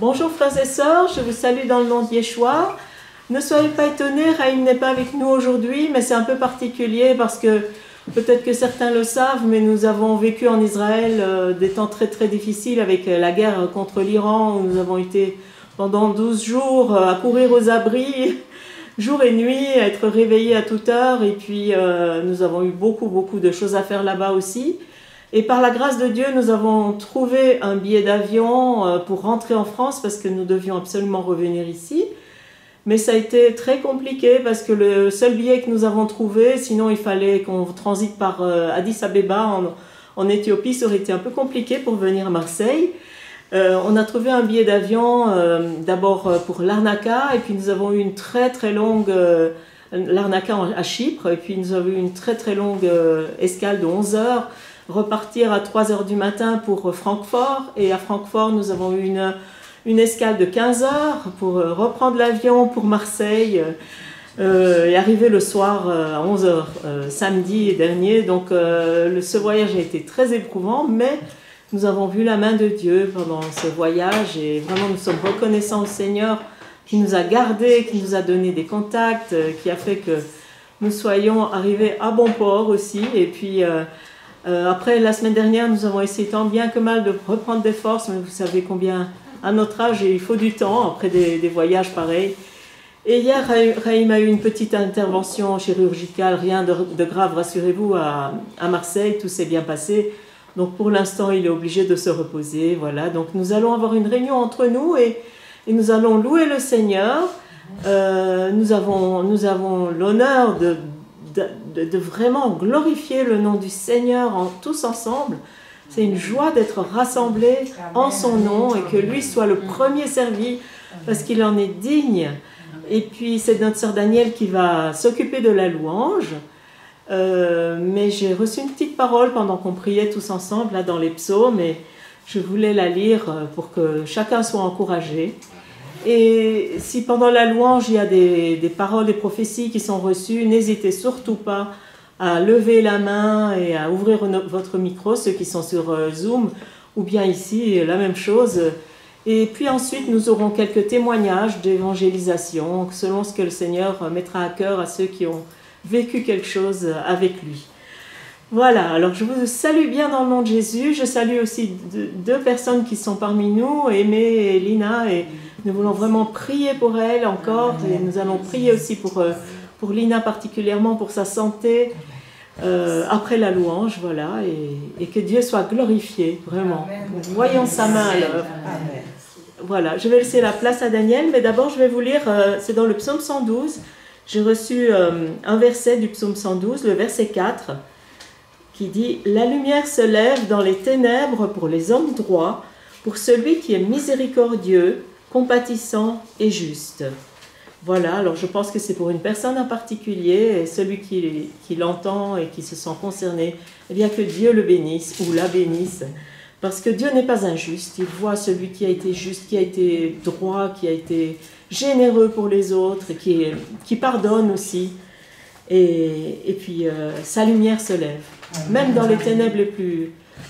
Bonjour frères et sœurs, je vous salue dans le nom de Yeshua. Ne soyez pas étonnés, Raïm n'est pas avec nous aujourd'hui, mais c'est un peu particulier parce que peut-être que certains le savent, mais nous avons vécu en Israël des temps très très difficiles avec la guerre contre l'Iran, où nous avons été pendant 12 jours à courir aux abris, jour et nuit, à être réveillés à toute heure, et puis nous avons eu beaucoup de choses à faire là-bas aussi. Et par la grâce de Dieu, nous avons trouvé un billet d'avion pour rentrer en France parce que nous devions absolument revenir ici. Mais ça a été très compliqué parce que le seul billet que nous avons trouvé, sinon il fallait qu'on transite par Addis Abeba en Éthiopie, ça aurait été un peu compliqué pour venir à Marseille. On a trouvé un billet d'avion d'abord pour Larnaca et puis nous avons eu une très longue Larnaca à Chypre et puis nous avons eu une très longue escale de 11 heures. Repartir à 3 heures du matin pour Francfort et à Francfort nous avons eu une escale de 15 heures pour reprendre l'avion pour Marseille et arriver le soir à 11 heures samedi dernier. Donc ce voyage a été très éprouvant, mais nous avons vu la main de Dieu pendant ce voyage et vraiment nous sommes reconnaissants au Seigneur qui nous a gardés, qui nous a donné des contacts, qui a fait que nous soyons arrivés à bon port aussi. Et puis après, la semaine dernière, nous avons essayé tant bien que mal de reprendre des forces, mais vous savez combien, à notre âge, il faut du temps après des voyages pareils. Et hier, Raïm a eu une petite intervention chirurgicale, rien de grave, rassurez-vous, à Marseille, tout s'est bien passé. Donc pour l'instant, il est obligé de se reposer, voilà. Donc nous allons avoir une réunion entre nous et nous allons louer le Seigneur. Nous avons l'honneur de vraiment glorifier le nom du Seigneur tous ensemble. C'est une joie d'être rassemblés en son nom et que lui soit le premier servi parce qu'il en est digne. Et puis c'est notre sœur Danielle qui va s'occuper de la louange. Mais j'ai reçu une petite parole pendant qu'on priait tous ensemble là dans les psaumes et je voulais la lire pour que chacun soit encouragé. Et si pendant la louange il y a des paroles, des prophéties qui sont reçues, n'hésitez surtout pas à lever la main et à ouvrir votre micro, ceux qui sont sur Zoom, ou bien ici, la même chose. Et puis ensuite, nous aurons quelques témoignages d'évangélisation, selon ce que le Seigneur mettra à cœur à ceux qui ont vécu quelque chose avec lui. Voilà, alors je vous salue bien dans le nom de Jésus. Je salue aussi deux personnes qui sont parmi nous, Aimé et Lina, et nous voulons vraiment prier pour elle encore, et nous allons prier aussi pour Lina particulièrement, pour sa santé, après la louange, voilà, et que Dieu soit glorifié, vraiment. Voyons sa main à l'œuvre. Voilà, je vais laisser la place à Daniel, mais d'abord je vais vous lire, c'est dans le psaume 112, j'ai reçu un verset du psaume 112, le verset 4, qui dit « La lumière se lève dans les ténèbres pour les hommes droits, pour celui qui est miséricordieux, compatissant et juste. » Voilà, alors je pense que c'est pour une personne en particulier, et celui qui l'entend et qui se sent concerné, eh bien que Dieu le bénisse ou la bénisse, parce que Dieu n'est pas injuste, il voit celui qui a été juste, qui a été droit, qui a été généreux pour les autres, et qui pardonne aussi, et puis sa lumière se lève. Même dans les ténèbres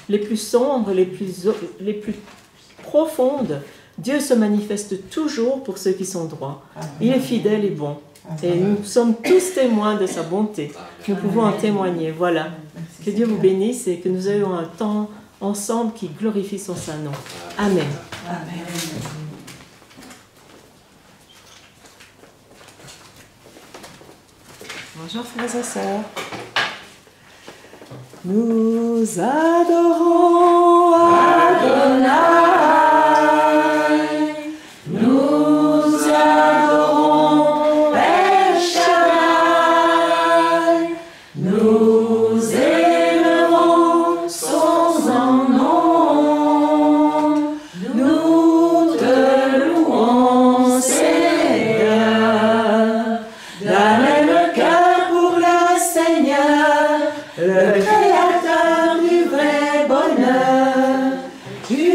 les plus sombres, les plus profondes, Dieu se manifeste toujours pour ceux qui sont droits. Il est fidèle et bon. Et nous sommes tous témoins de sa bonté. Nous pouvons en témoigner. Voilà. Que Dieu vous bénisse et que nous ayons un temps ensemble qui glorifie son saint nom. Amen. Amen. Bonjour frères et sœurs. Nous adorons Adonai. Nous adorons El Shaddai. Nous élevons son nom. Nous te louons, Seigneur. Donnez le cœur pour le Seigneur, le Créateur du vrai bonheur. Tu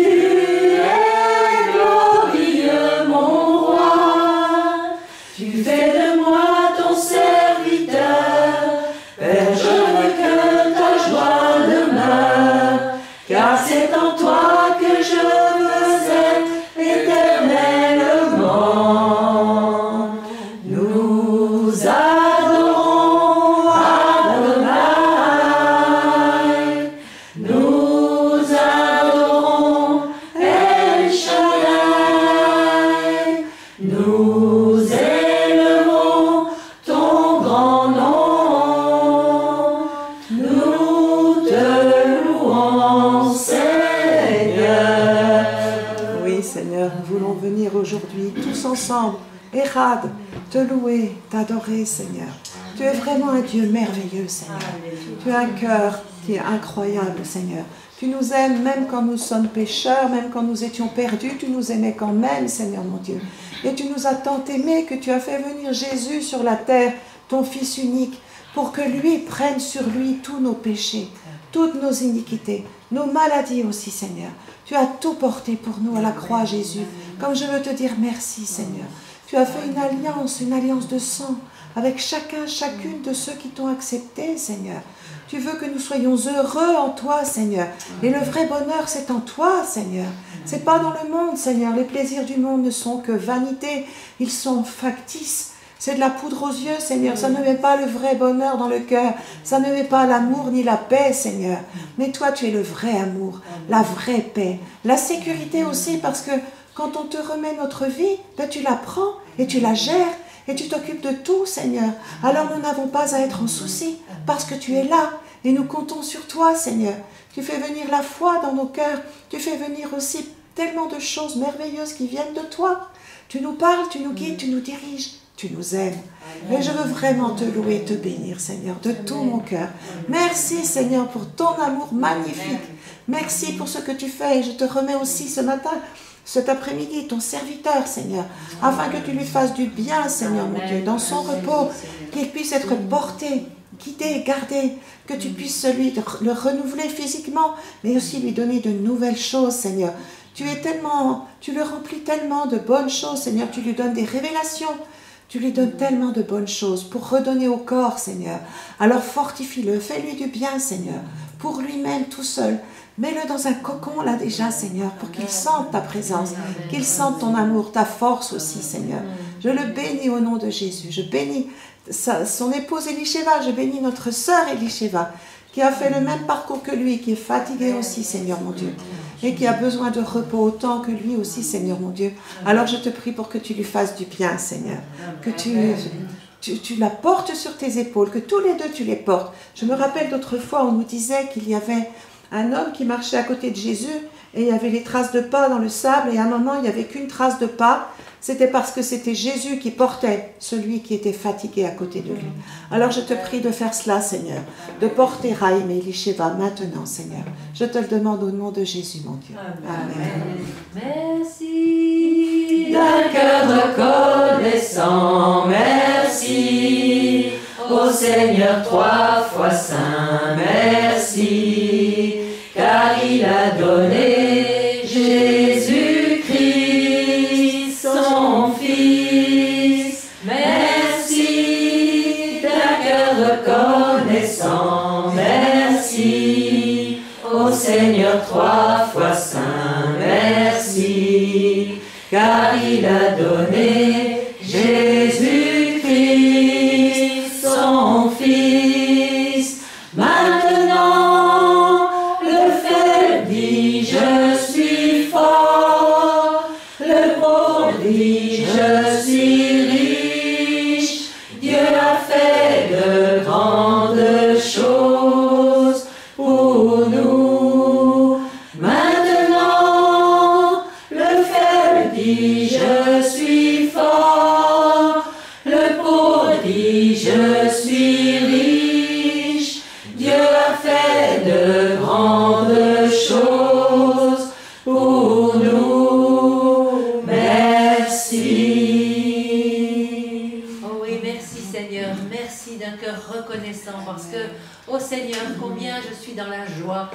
Seigneur, nous voulons venir aujourd'hui tous ensemble, Érad, te louer, t'adorer, Seigneur. Tu es vraiment un Dieu merveilleux, Seigneur. Tu as un cœur qui est incroyable, Seigneur. Tu nous aimes même quand nous sommes pécheurs, même quand nous étions perdus, tu nous aimais quand même, Seigneur mon Dieu. Et tu nous as tant aimés que tu as fait venir Jésus sur la terre, ton Fils unique, pour que lui prenne sur lui tous nos péchés, toutes nos iniquités, nos maladies aussi, Seigneur. Tu as tout porté pour nous à la croix, Jésus. Comme je veux te dire merci, Seigneur. Tu as fait une alliance de sang avec chacune de ceux qui t'ont accepté, Seigneur. Tu veux que nous soyons heureux en toi, Seigneur. Et le vrai bonheur, c'est en toi, Seigneur. C'est pas dans le monde, Seigneur. Les plaisirs du monde ne sont que vanité. Ils sont factices. C'est de la poudre aux yeux, Seigneur. Ça ne met pas le vrai bonheur dans le cœur. Ça ne met pas l'amour ni la paix, Seigneur. Mais toi, tu es le vrai amour, la vraie paix. La sécurité aussi, parce que quand on te remet notre vie, ben, tu la prends et tu la gères. Et tu t'occupes de tout, Seigneur. Alors nous n'avons pas à être en souci, parce que tu es là. Et nous comptons sur toi, Seigneur. Tu fais venir la foi dans nos cœurs. Tu fais venir aussi tellement de choses merveilleuses qui viennent de toi. Tu nous parles, tu nous guides, tu nous diriges. Tu nous aimes. Et je veux vraiment te louer, te bénir, Seigneur, de tout mon cœur. Merci, Seigneur, pour ton amour magnifique. Merci pour ce que tu fais. Et je te remets aussi ce matin, cet après-midi, ton serviteur, Seigneur, afin que tu lui fasses du bien, Seigneur, mon Dieu, dans son repos, qu'il puisse être porté, guidé, gardé, que tu puisses le renouveler physiquement, mais aussi lui donner de nouvelles choses, Seigneur. Tu le remplis tellement de bonnes choses, Seigneur, tu lui donnes des révélations, tu lui donnes tellement de bonnes choses pour redonner au corps, Seigneur. Alors fortifie-le, fais-lui du bien, Seigneur, pour lui-même tout seul. Mets-le dans un cocon là déjà, Seigneur, pour qu'il sente ta présence, qu'il sente ton amour, ta force aussi, Seigneur. Je le bénis au nom de Jésus. Je bénis son épouse Elisheva, je bénis notre sœur Elisheva, qui a fait le même parcours que lui, qui est fatiguée aussi, Seigneur mon Dieu, et qui a besoin de repos autant que lui aussi, Seigneur mon Dieu. Alors je te prie pour que tu lui fasses du bien, Seigneur, que tu la portes sur tes épaules, que tous les deux tu les portes. Je me rappelle d'autres fois, on nous disait qu'il y avait un homme qui marchait à côté de Jésus et il y avait les traces de pas dans le sable et à un moment il n'y avait qu'une trace de pas. C'était parce que c'était Jésus qui portait celui qui était fatigué à côté de lui. Alors je te prie de faire cela, Seigneur, de porter Raïm et Elisheva maintenant, Seigneur. Je te le demande au nom de Jésus, mon Dieu. Amen. Merci d'un cœur reconnaissant, merci au Seigneur 3 fois saint, merci, car il a donné Jésus-Christ, son Fils. Merci d'un cœur reconnaissant, merci au Seigneur 3 fois saint, merci, car il a donné Jésus-Christ, son Fils. Maintenant, le faible dit je suis fort, le pauvre dit je suis riche. Dieu a fait de grandes choses pour nous. Maintenant, le faible dit je suis fort, le pauvre dit je suis riche. Dieu a fait de grandes choses pour nous. Merci. Oh oui, merci Seigneur, merci d'un cœur reconnaissant parce que, oh Seigneur, combien je suis dans la joie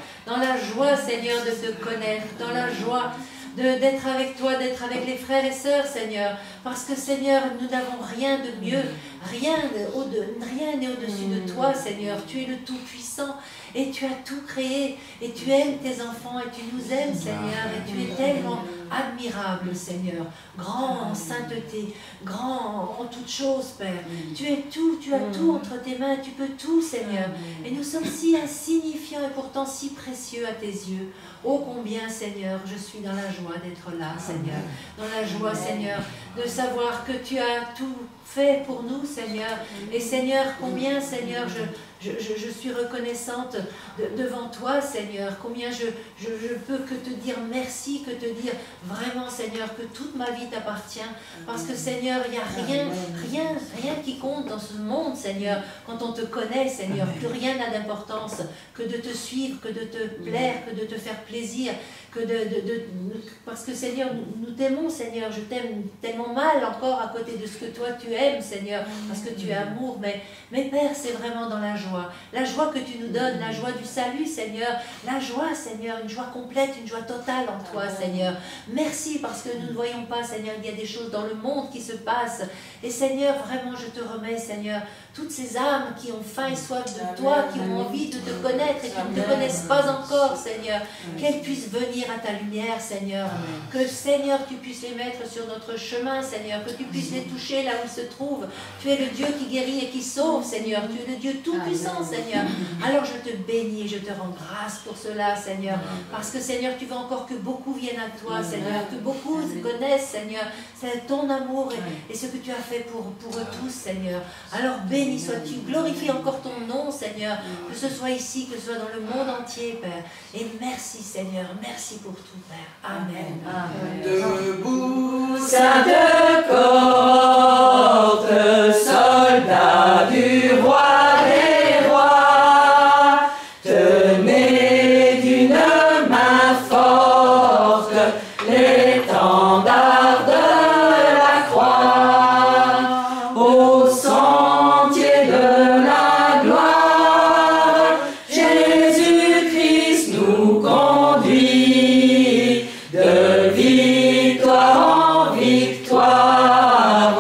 Seigneur de te connaître, dans la joie d'être avec toi, d'être avec les frères et sœurs, Seigneur, parce que Seigneur, nous n'avons rien de mieux, rien n'est au-dessus de toi, Seigneur. Tu es le Tout-Puissant et tu as tout créé et tu aimes tes enfants et tu nous aimes, Seigneur, et tu es tellement admirable, Seigneur, grand en sainteté, grand en toutes choses, Père. Tu es tout, tu as tout entre tes mains, tu peux tout, Seigneur. Et nous sommes si insignifiants et pourtant si précieux à tes yeux. Oh combien, Seigneur, je suis dans la joie d'être là, Seigneur. Dans la joie, Seigneur, de savoir que tu as tout fait pour nous, Seigneur. Et Seigneur, combien, Seigneur, je suis reconnaissante devant toi, Seigneur. Combien je peux que te dire merci, que te dire vraiment, Seigneur, que toute ma vie t'appartient. Parce que, Seigneur, il n'y a rien qui compte dans ce monde, Seigneur. Quand on te connaît, Seigneur, plus rien n'a d'importance que de te suivre, que de te plaire, que de te faire plaisir. Parce que, Seigneur, nous t'aimons, Seigneur. Je t'aime tellement mal encore à côté de ce que toi tu aimes, Seigneur, parce que tu es amour. Mais Père, c'est vraiment dans la joie que tu nous donnes, la joie du salut, Seigneur. La joie, Seigneur, une joie complète, une joie totale en toi, Seigneur. Merci parce que nous ne voyons pas, Seigneur, il y a des choses dans le monde qui se passent. Et Seigneur, vraiment, je te remets, Seigneur, toutes ces âmes qui ont faim et soif de toi, qui ont envie de te connaître et qui ne te connaissent pas encore, Seigneur, qu'elles puissent venir à ta lumière, Seigneur. Que, Seigneur, tu puisses les mettre sur notre chemin, Seigneur, que tu puisses les toucher là où ils se trouvent. Tu es le Dieu qui guérit et qui sauve, Seigneur. Tu es le Dieu tout-puissant, Seigneur. Alors je te bénis et je te rends grâce pour cela, Seigneur. Parce que, Seigneur, tu veux encore que beaucoup viennent à toi, Seigneur, que beaucoup te connaissent, Seigneur. C'est ton amour et ce que tu as fait pour eux tous, Seigneur. Alors béni sois-tu, glorifie encore ton nom, Seigneur, que ce soit ici, que ce soit dans le monde entier, Père. Et merci, Seigneur, merci pour tout, Père. Amen. Amen. Debout, sainte cohorte, soldats du roi des rois, tenez d'une main forte l'étendard de la croix, au sentier de la gloire, Jésus-Christ nous conduit de victoire en victoire,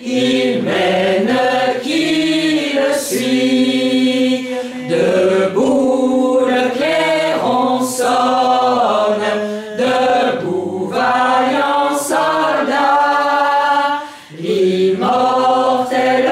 il mène qui le suit. Debout le clairon sonne, debout vaillant soldat, l'immortelle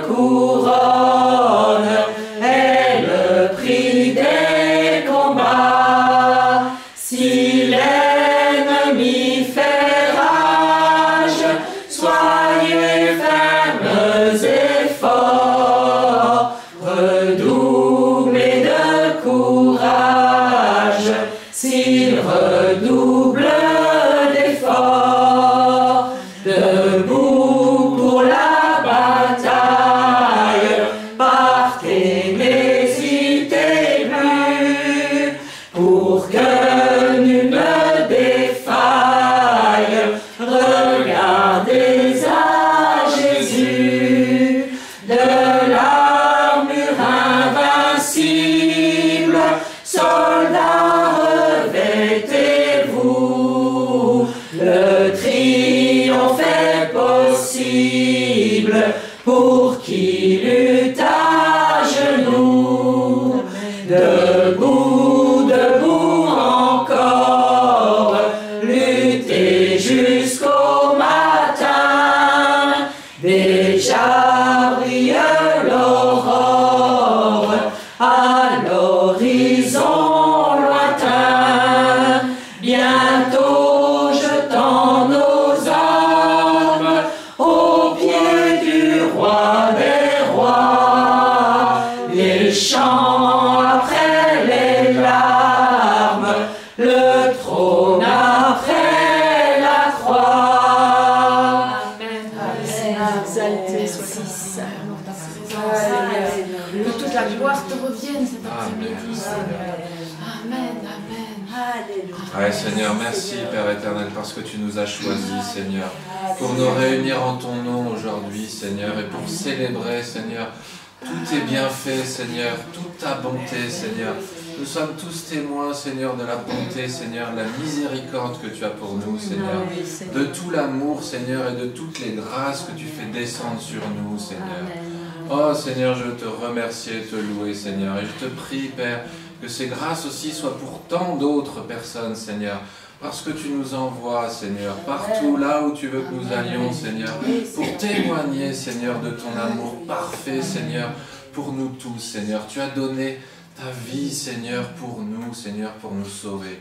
couronne est le prix des combats. Si l'ennemi fait rage, soyez fermes et forts, redoublez de courage, s'il redouble d'efforts. Debout pour la bataille, partez, n'hésitez plus, pour que nul ne défaille. Regardez à Jésus, de l'armure invincible, soldats revêtez-vous, le triomphe est possible pour qui lutte à genoux. Debout, debout encore, luttez jusqu'au matin, déjà brille l'aurore à l'horizon lointain. Bientôt jetant nos armes aux pieds du roi des rois, les chants après les larmes, le trône après la croix. Amen. Exalté soit-il, Que toute la gloire te revienne cet après-midi, Seigneur. Amen, amen. Ouais, Seigneur, merci Père éternel parce que tu nous as choisis, Seigneur, pour nous réunir en ton nom aujourd'hui, Seigneur, et pour célébrer, Seigneur, tous tes bienfaits, Seigneur, toute ta bonté, Seigneur. Nous sommes tous témoins, Seigneur, de la bonté, Seigneur, de la miséricorde que tu as pour nous, Seigneur, de tout l'amour, Seigneur, et de toutes les grâces que tu fais descendre sur nous, Seigneur. Oh, Seigneur, je veux te remercier et te louer, Seigneur, et je te prie, Père, que ces grâces aussi soient pour tant d'autres personnes, Seigneur, parce que tu nous envoies, Seigneur, partout là où tu veux que nous allions, Seigneur, pour témoigner, Seigneur, de ton amour parfait, Seigneur, pour nous tous, Seigneur. Tu as donné ta vie, Seigneur, pour nous, Seigneur, pour nous sauver.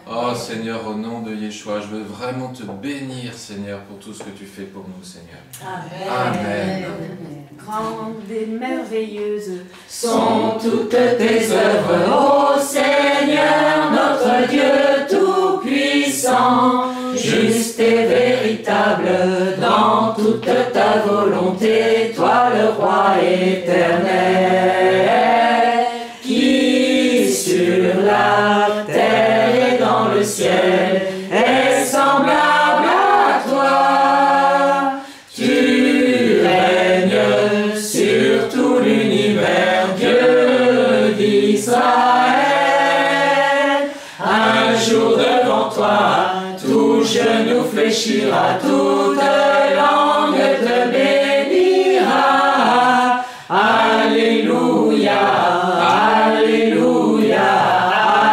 Oh Seigneur, au nom de Yeshua, je veux vraiment te bénir, Seigneur, pour tout ce que tu fais pour nous, Seigneur. Amen. Grande et merveilleuse sont toutes tes œuvres, ô Seigneur, notre Dieu tout-puissant, juste et véritable dans toute ta volonté, toi le roi éternel, qui sur la terre et dans le ciel est semblable à toi. Tu règnes sur tout l'univers, Dieu d'Israël. Un jour devant toi, tout genou fléchira, toute langue te bénira. Alléluia, Alléluia,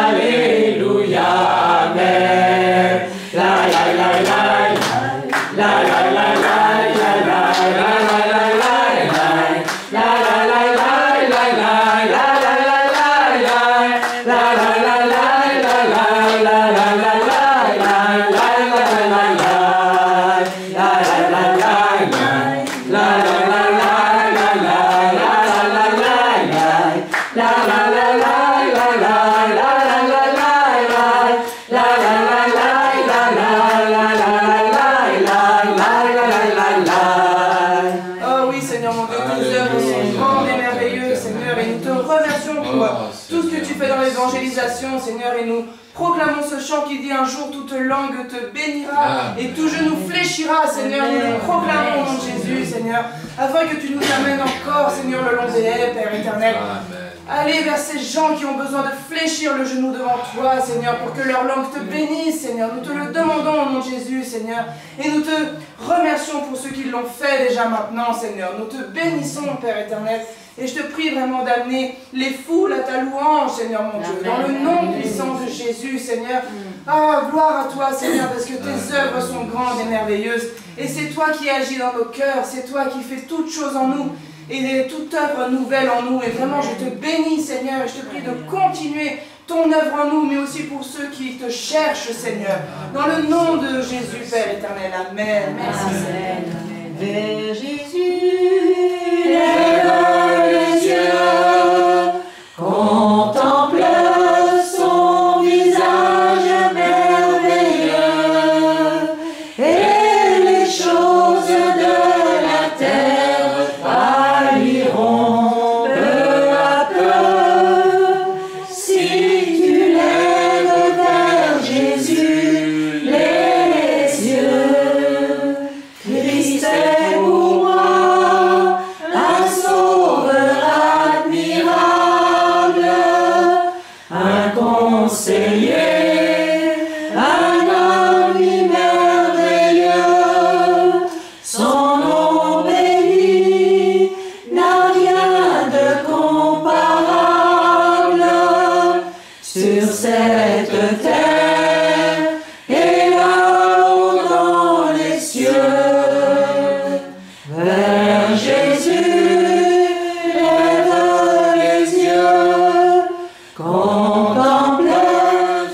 Alléluia, Amen. La la la la la la la la la la la la Seigneur, et nous proclamons ce chant qui dit un jour toute langue te bénira et tout genou fléchira, Seigneur. Nous le proclamons au nom de Jésus, Seigneur, afin que tu nous amènes encore, Seigneur, le long des haies, Père éternel. Allez vers ces gens qui ont besoin de fléchir le genou devant toi, Seigneur, pour que leur langue te bénisse, Seigneur. Nous te le demandons au nom de Jésus, Seigneur, et nous te remercions pour ceux qui l'ont fait déjà maintenant, Seigneur. Nous te bénissons, Père éternel. Et je te prie vraiment d'amener les foules à ta louange, Seigneur mon Dieu, dans le nom puissant de Jésus, Seigneur. Ah, gloire à toi, Seigneur, parce que tes œuvres sont grandes et merveilleuses. Et c'est toi qui agis dans nos cœurs, c'est toi qui fais toutes choses en nous, et toute œuvre nouvelle en nous. Et vraiment, je te bénis, Seigneur, et je te prie de continuer ton œuvre en nous, mais aussi pour ceux qui te cherchent, Seigneur. Dans le nom de Jésus, Père éternel. Amen. Merci, Seigneur. Vers Jésus, lève les yeux, contemple son visage merveilleux, et les choses de la terre pâliront peu à peu. Si tu lèves vers Jésus les yeux, Christ est pour moi un sauveur admirable, un conseiller, un ami merveilleux. Son nom béni n'a rien de comparable sur cette terre et là-haut dans les cieux. Vers Jésus, lève les yeux, contemple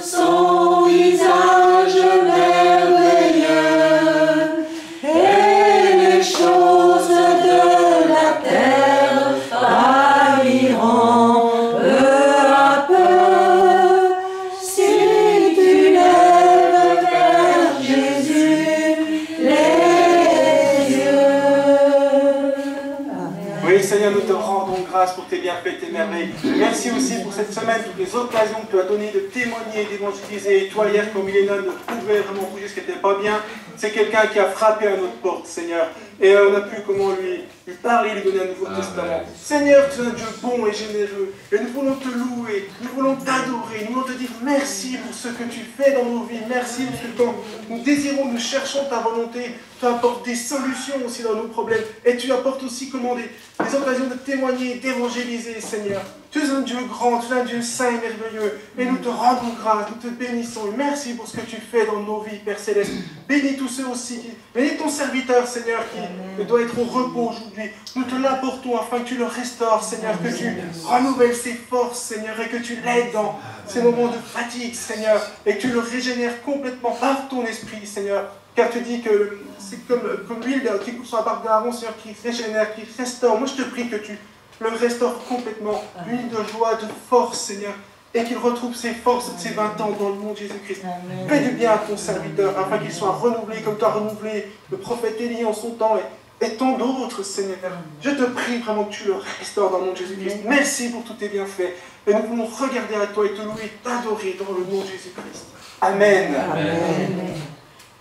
son visage merveilleux, et les choses de la terre pâliront peu à peu. Si tu lèves vers Jésus les yeux. Oui, Seigneur, nous te rendons grâce pour tes bienfaits, tes merveilles. Merci aussi pour cette semaine, toutes les occasions que tu as données de témoigner, d'évangéliser. Et toi, hier, comme Milena ne pouvait vraiment bouger ce qui n'était pas bien, c'est quelqu'un qui a frappé à notre porte, Seigneur. Et on a pu comment lui parler, lui donner un nouveau testament. Seigneur, tu es un Dieu bon et généreux. Et nous voulons te louer, nous voulons t'adorer, nous voulons te dire merci pour ce que tu fais dans nos vies. Merci parce que quand nous désirons, nous cherchons ta volonté, tu apportes des solutions aussi dans nos problèmes. Et tu apportes aussi comment des occasions de témoigner, d'évangéliser, Seigneur. Tu Tu es un Dieu grand, tu es un Dieu saint et merveilleux. Et nous te rendons grâce, nous te bénissons. Et merci pour ce que tu fais dans nos vies, Père Céleste. Bénis tous ceux aussi. Bénis ton serviteur, Seigneur, qui doit être au repos aujourd'hui. Nous te l'apportons afin que tu le restaures, Seigneur, que tu renouvelles ses forces, Seigneur, et que tu l'aides dans ces moments de fatigue, Seigneur, et que tu le régénères complètement par ton esprit, Seigneur. Car tu dis que c'est comme l'huile qui coule sur la barbe d'Aaron, Seigneur, qui régénère, qui restaure. Moi, je te prie que tu le restaure complètement, l'huile de joie, de force, Seigneur, et qu'il retrouve ses forces de ses 20 ans dans le nom de Jésus-Christ. Fais du bien à ton serviteur, afin qu'il soit renouvelé comme tu as renouvelé le prophète Élie en son temps, et tant d'autres, Seigneur. Je te prie vraiment que tu le restaures dans le nom de Jésus-Christ. Merci pour tous tes bienfaits. Et nous voulons regarder à toi et te louer, t'adorer dans le nom de Jésus-Christ. Amen. Amen.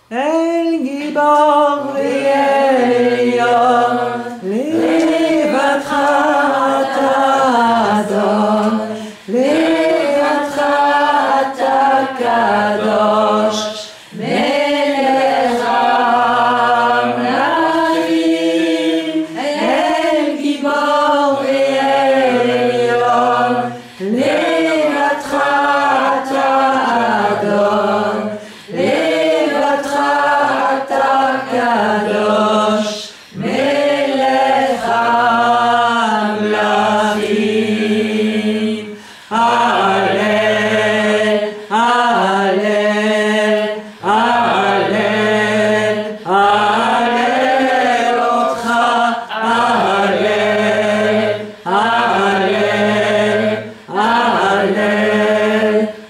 El Gibor Elion, Levatra Adon, Levatra Kadosh, Melecham Lavim, El Gibor Elion, Levatra Adon, Kadosh, Melecham Lavim. Hallel, Hallel, Hallel, Hallel Otcha, Hallel, Hallel, Hallel,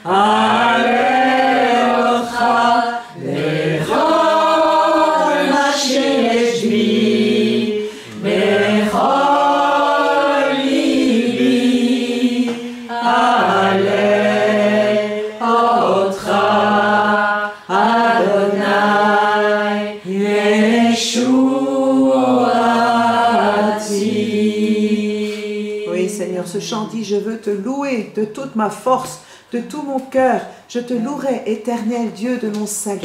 Hallel Otcha. Ce chant dit, je veux te louer de toute ma force, de tout mon cœur. Je te louerai, éternel Dieu de mon salut.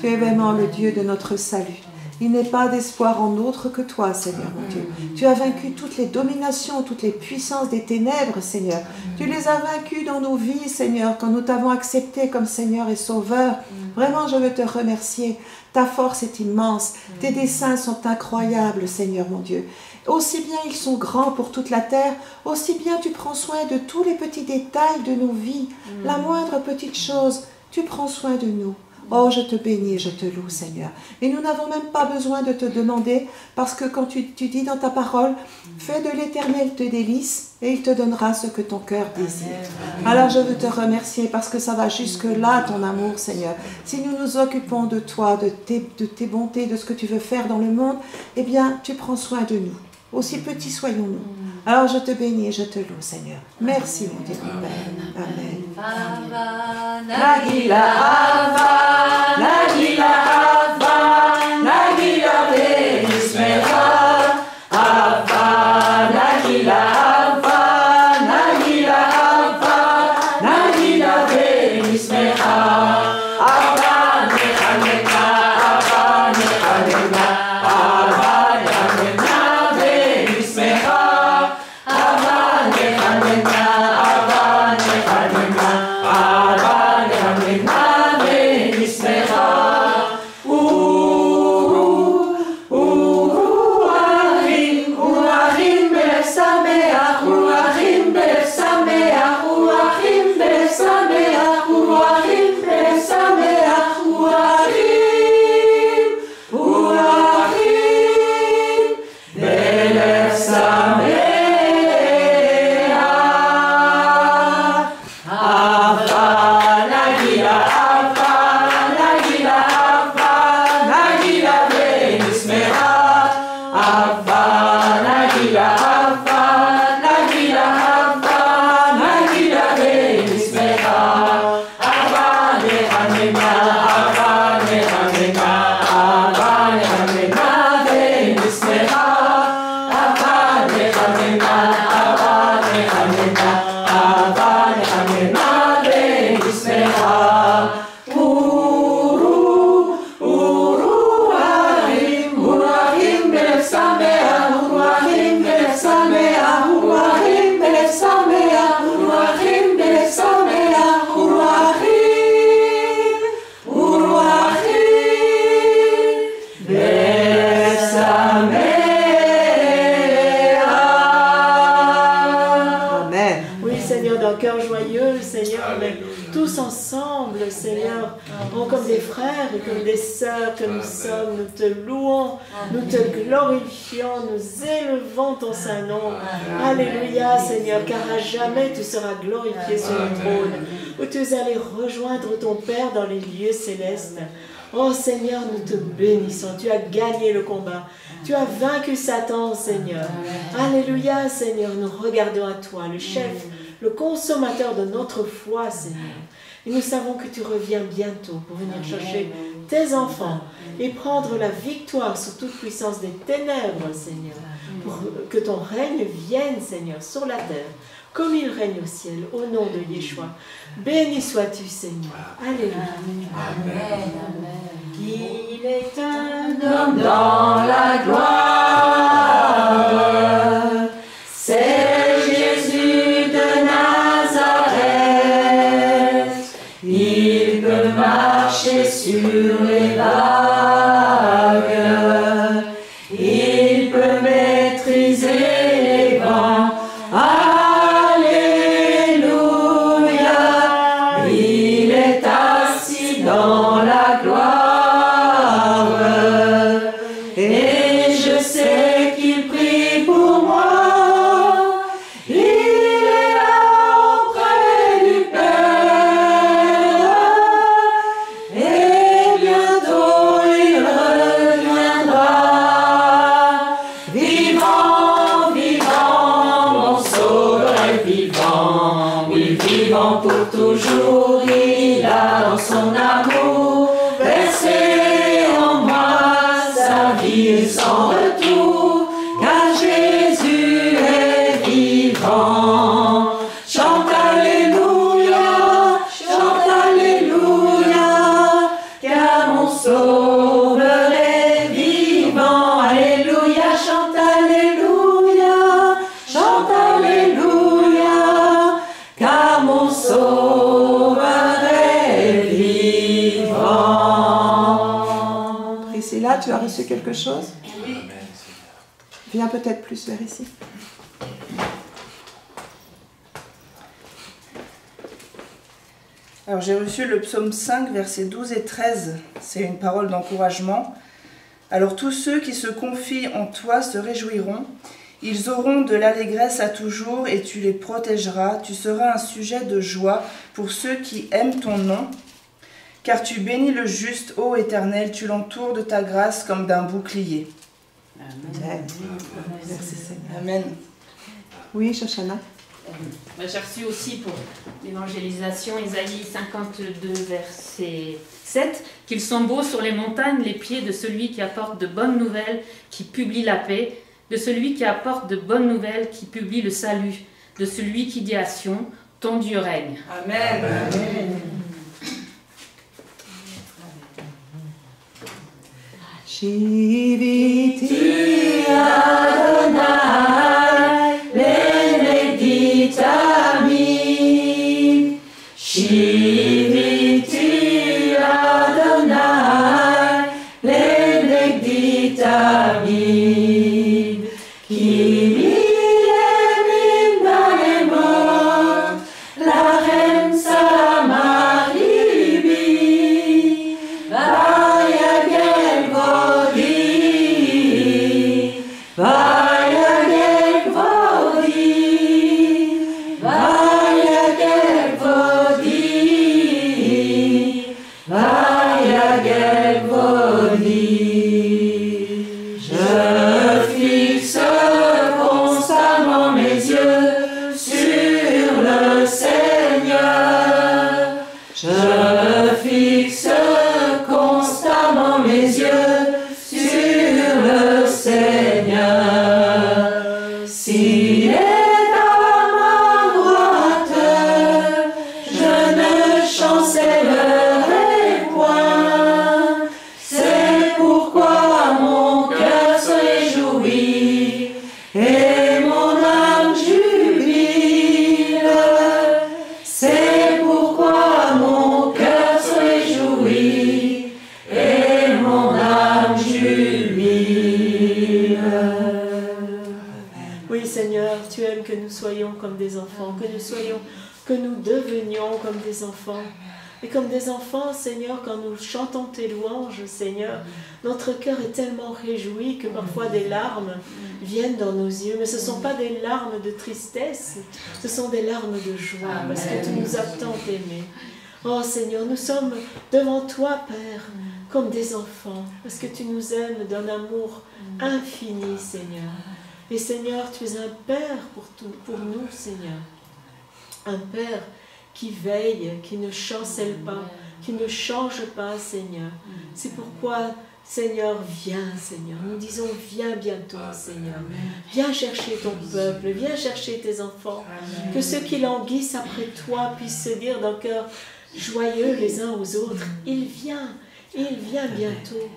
Tu es vraiment le Dieu de notre salut. Il n'est pas d'espoir en autre que toi, Seigneur mon Dieu. Tu as vaincu toutes les dominations, toutes les puissances des ténèbres, Seigneur. Tu les as vaincues dans nos vies, Seigneur, quand nous t'avons accepté comme Seigneur et Sauveur. Vraiment, je veux te remercier. Ta force est immense. Tes desseins sont incroyables, Seigneur mon Dieu. Aussi bien ils sont grands pour toute la terre, aussi bien tu prends soin de tous les petits détails de nos vies. La moindre petite chose, tu prends soin de nous. Oh, je te bénis et je te loue, Seigneur. Et nous n'avons même pas besoin de te demander, parce que quand tu dis dans ta parole, fais de l'Éternel tes délices, et il te donnera ce que ton cœur désire. Alors je veux te remercier, parce que ça va jusque-là, ton amour, Seigneur. Si nous nous occupons de toi, de tes bontés, de ce que tu veux faire dans le monde, eh bien, tu prends soin de nous. Aussi petits soyons-nous. Alors je te bénis et je te loue, Seigneur. Merci, mon Dieu. Amen. Amen. Nagila Ava, Nagila Ava, Nagila Benismecha, Ava, Nagila Ava, Nagila Ava, Nagila Benismecha, Ava, Nechaneka, Ava, Nechaneka, Ava, Nechaneka, Benismecha, Ava, Nechaneka, Ava, Nechaneka, Ava, Nechaneka, Benismecha, Seigneur, on est tous ensemble, Seigneur, comme des frères et comme des sœurs que nous sommes. Nous te louons, nous te glorifions, nous élevons ton saint nom. Alléluia, Seigneur, car à jamais tu seras glorifié sur le trône, où tu es allé rejoindre ton Père dans les lieux célestes. Oh Seigneur, nous te bénissons. Tu as gagné le combat. Tu as vaincu Satan, Seigneur. Alléluia, Seigneur. Nous regardons à toi, le chef, le consommateur de notre foi, Seigneur. Et nous savons que tu reviens bientôt pour venir chercher tes enfants et prendre la victoire sur toute puissance des ténèbres, Seigneur. Pour que ton règne vienne, Seigneur, sur la terre, comme il règne au ciel, au nom de Yeshua. Béni sois-tu, Seigneur. Alléluia. Amen. Il est un homme dans la gloire. C'est Jésus de Nazareth. Il peut marcher sur les vagues. Il peut maîtriser les vents. Dans la gloire, et je sais qu'il prie pour moi. Il est là auprès du Père, et bientôt il reviendra. Vivant, vivant, mon sauveur est vivant, oui, vivant pour toujours. Il a dans son amour versé en moi sa vie et son retour, car Jésus est vivant. Chante Alléluia, car mon sauveur est vivant. Alléluia, chante Alléluia, car mon sauveur est vivant. Priscilla, tu as reçu quelque chose? Viens peut-être plus vers ici. Alors j'ai reçu le psaume 5, versets 12 et 13. C'est une parole d'encouragement. Alors tous ceux qui se confient en toi se réjouiront. Ils auront de l'allégresse à toujours et tu les protégeras. Tu seras un sujet de joie pour ceux qui aiment ton nom. Car tu bénis le juste, ô Éternel, tu l'entoures de ta grâce comme d'un bouclier. Amen. Merci Seigneur. Amen. Oui, Shoshana. J'ai reçu aussi pour l'évangélisation Ésaïe 52, verset 7, qu'ils sont beaux sur les montagnes les pieds de celui qui apporte de bonnes nouvelles, qui publie la paix, de celui qui apporte de bonnes nouvelles, qui publie le salut, de celui qui dit à Sion, ton Dieu règne. Amen. Amen. Shiviti Adonai benedictami. Shiviti Adonai benedictami. Qui m'aime dans les mondes, la reine Samaribi. Vaya Gelvodi, Vaya Gelvodi, Vaya Gelvodi, Vaya Gelvodi. Je fixe constamment mes yeux sur le Seigneur. Je fixe constamment mes yeux sur le Seigneur. S'il est à ma droite, je ne chancellerai point. C'est pourquoi mon cœur se réjouit et mon âme jubile. C'est pourquoi mon cœur se réjouit et mon âme jubile. Oui, Seigneur, tu aimes que nous soyons comme des enfants, que nous soyons que nous devenions comme des enfants. Et comme des enfants, Seigneur, quand nous chantons tes louanges, Seigneur, notre cœur est tellement réjoui que parfois des larmes viennent dans nos yeux. Mais ce ne sont pas des larmes de tristesse, ce sont des larmes de joie, parce que tu nous as tant aimés. Oh Seigneur, nous sommes devant toi, Père, comme des enfants, parce que tu nous aimes d'un amour infini, Seigneur. Et Seigneur, tu es un Père pour nous, Seigneur. Un Père qui veille, qui ne chancelle pas, qui ne change pas, Seigneur. C'est pourquoi, Seigneur, viens, Seigneur. Nous disons, viens bientôt, Seigneur. Viens chercher ton peuple, viens chercher tes enfants. Que ceux qui languissent après toi puissent se dire d'un cœur joyeux les uns aux autres, il vient bientôt.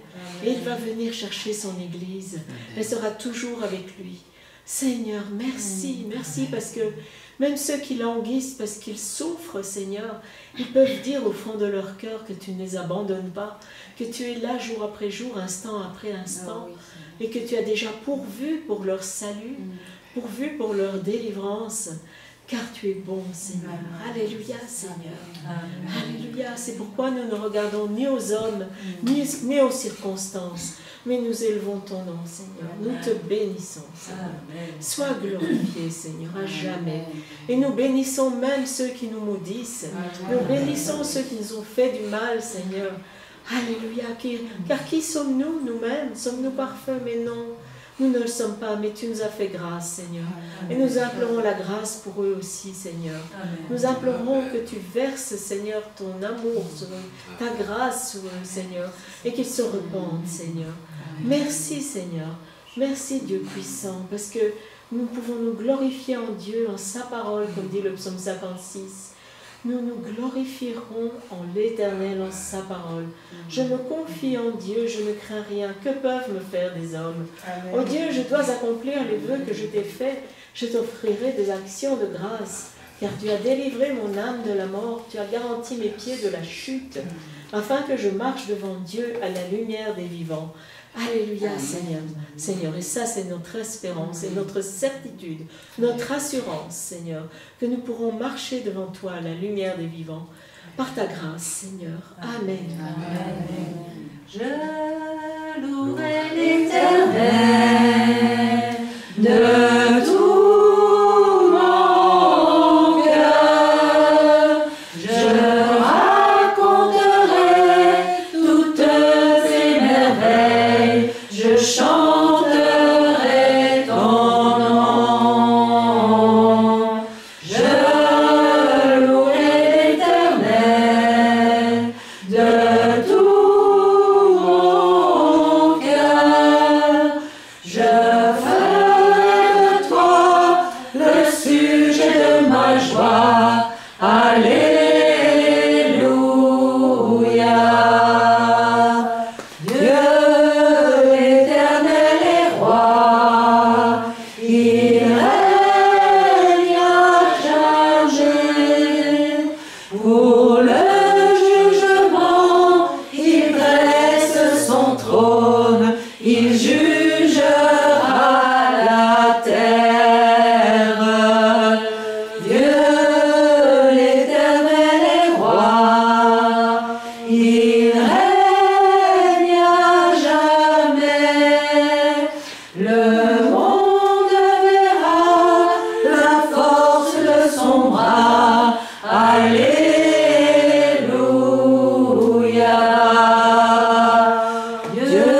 Et il va venir chercher son Église. Elle sera toujours avec lui. Seigneur, merci, merci parce que même ceux qui languissent parce qu'ils souffrent, Seigneur, ils peuvent dire au fond de leur cœur que tu ne les abandonnes pas, que tu es là jour après jour, instant après instant, et que tu as déjà pourvu pour leur salut, pourvu pour leur délivrance, car tu es bon, Seigneur. Alléluia, Seigneur. Alléluia. C'est pourquoi nous ne regardons ni aux hommes, ni aux circonstances, mais nous élevons ton nom, Seigneur. Nous te bénissons, Seigneur. Sois glorifié, Seigneur, à jamais. Et nous bénissons même ceux qui nous maudissent. Nous bénissons ceux qui nous ont fait du mal, Seigneur. Alléluia. Car qui sommes-nous, nous-mêmes? Sommes-nous parfaits? Mais non. Nous ne le sommes pas, mais tu nous as fait grâce, Seigneur. Et nous implorons la grâce pour eux aussi, Seigneur. Nous implorons que tu verses, Seigneur, ton amour sur eux, ta grâce sur eux, Seigneur, et qu'ils se repentent, Seigneur. Merci, Seigneur. Merci, Dieu puissant, parce que nous pouvons nous glorifier en Dieu, en sa parole, comme dit le psaume 56. Nous nous glorifierons en l'Éternel, en sa parole. Je me confie en Dieu, je ne crains rien. Que peuvent me faire des hommes? Oh Dieu, je dois accomplir les vœux que je t'ai faits. Je t'offrirai des actions de grâce, car tu as délivré mon âme de la mort, tu as garanti mes pieds de la chute, afin que je marche devant Dieu à la lumière des vivants. Alléluia, Seigneur. Seigneur, et ça, c'est notre espérance et notre certitude, notre assurance, Seigneur, que nous pourrons marcher devant toi à la lumière des vivants, par ta grâce, Seigneur. Amen. Amen. Je louerai l'Éternel de tout mon cœur. Je raconterai toutes tes merveilles. Je chanterai ton nom. Je louerai l'Éternel de tout mon cœur. Je ferai de toi le sujet de ma joie. Alléluia. Dieu l'Éternel est roi, il règne à jamais. Pour le jugement, il dresse son trône, il jugera la terre. Dieu l'Éternel est roi, il règne à jamais. Le monde verra la force de son bras. Alléluia. Dieu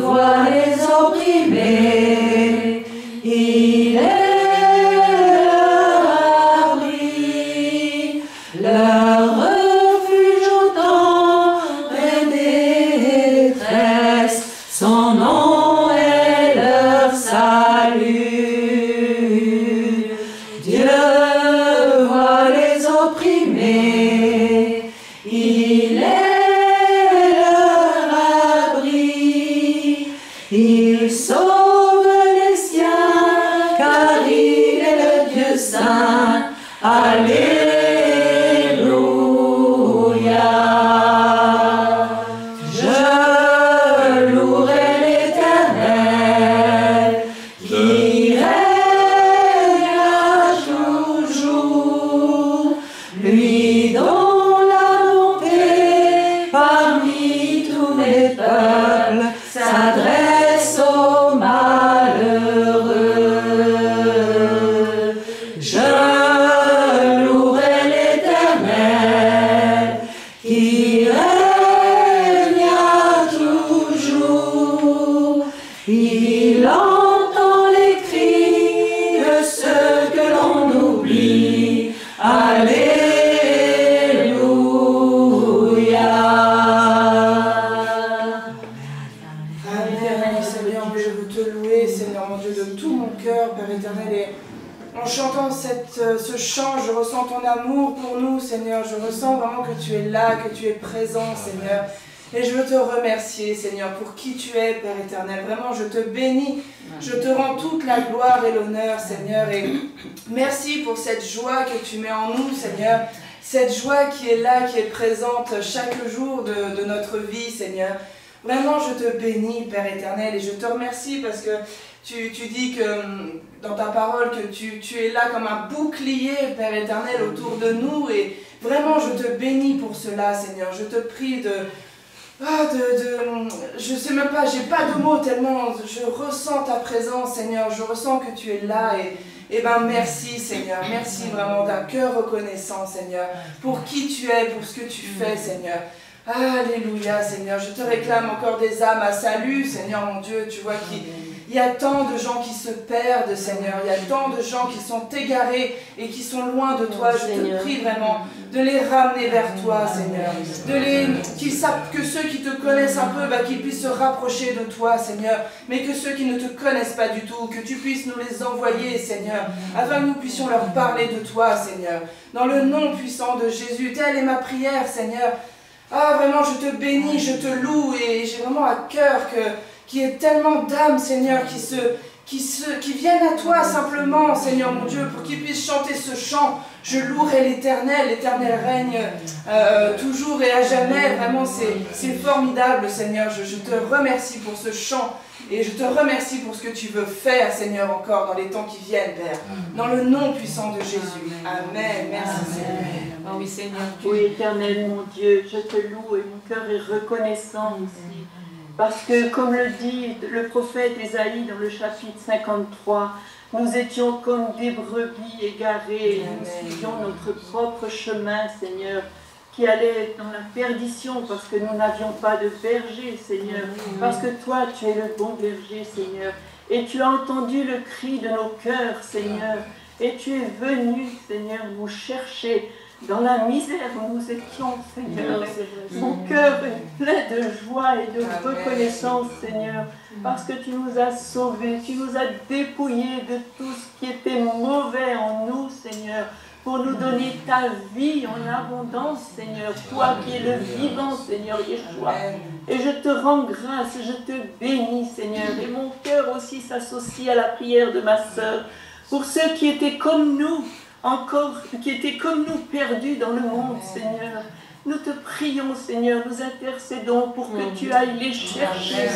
voit les opprimés, il est leur abri, leur refuge au temps de détresse. Son nom est leur salut. Dieu voit les opprimés, il est leur abri. Il sauve les siens, car il est le Dieu saint. Alléluia. Je louerai l'Éternel, qui règne toujours. Il entend les cris de ceux que l'on oublie. Alléluia. Amen. Seigneur, je veux te louer, Seigneur mon Dieu, de tout mon cœur, Père éternel. Et en chantant ce chant, je ressens ton amour pour nous, Seigneur. Je ressens vraiment que tu es là, que tu es présent, Seigneur. Et je veux te remercier, Seigneur, pour qui tu es, Père éternel. Vraiment, je te bénis. Je te rends toute la gloire et l'honneur, Seigneur. Et merci pour cette joie que tu mets en nous, Seigneur. Cette joie qui est là, qui est présente chaque jour de notre vie, Seigneur. Vraiment, je te bénis, Père éternel. Et je te remercie parce que tu dis que dans ta parole que tu es là comme un bouclier, Père éternel, autour de nous. Et vraiment, je te bénis pour cela, Seigneur. Je te prie je sais même pas, j'ai pas de mots tellement je ressens ta présence, Seigneur. Je ressens que tu es là et ben merci, Seigneur. Merci vraiment d'un cœur reconnaissant, Seigneur, pour qui tu es, pour ce que tu fais, Seigneur. Alléluia, Seigneur. Je te réclame encore des âmes à salut, Seigneur mon Dieu. Tu vois qu'il y a tant de gens qui se perdent, Seigneur. Il y a tant de gens qui sont égarés et qui sont loin de toi. Je te prie vraiment de les ramener vers toi, Seigneur. Qu'ils savent que ceux qui te connaissent un peu, qu'ils puissent se rapprocher de toi, Seigneur. Mais que ceux qui ne te connaissent pas du tout, que tu puisses nous les envoyer, Seigneur, afin que nous puissions leur parler de toi, Seigneur. Dans le nom puissant de Jésus, telle est ma prière, Seigneur. Ah, vraiment, je te bénis, je te loue et j'ai vraiment à cœur qu'il y ait tellement d'âmes, Seigneur, qui viennent à toi simplement, Seigneur mon Dieu, pour qu'ils puissent chanter ce chant. Je louerai l'Éternel, l'Éternel règne toujours et à jamais. Vraiment, c'est formidable, Seigneur. Je te remercie pour ce chant et je te remercie pour ce que tu veux faire, Seigneur, encore dans les temps qui viennent, Père. Dans le nom puissant de Jésus. Amen. Merci, Seigneur. Oh oui, Seigneur. Oui, Éternel, mon Dieu, je te loue et mon cœur est reconnaissant aussi. Parce que, comme le dit le prophète Ésaïe dans le chapitre 53, nous étions comme des brebis égarées, et nous suivions notre propre chemin, Seigneur, qui allait dans la perdition parce que nous n'avions pas de berger, Seigneur. Parce que toi, tu es le bon berger, Seigneur. Et tu as entendu le cri de nos cœurs, Seigneur. Et tu es venu, Seigneur, nous chercher dans la misère où nous étions, Seigneur. Mon cœur est plein de joie et de reconnaissance, Seigneur, parce que tu nous as sauvés, tu nous as dépouillés de tout ce qui était mauvais en nous, Seigneur, pour nous donner ta vie en abondance, Seigneur, toi qui es le vivant, Seigneur Yeshua. Et je te rends grâce, je te bénis, Seigneur, et mon cœur aussi s'associe à la prière de ma sœur, pour ceux qui étaient comme nous, qui étaient comme nous perdus dans le monde, Seigneur. Nous te prions, Seigneur, nous intercédons pour que tu ailles les chercher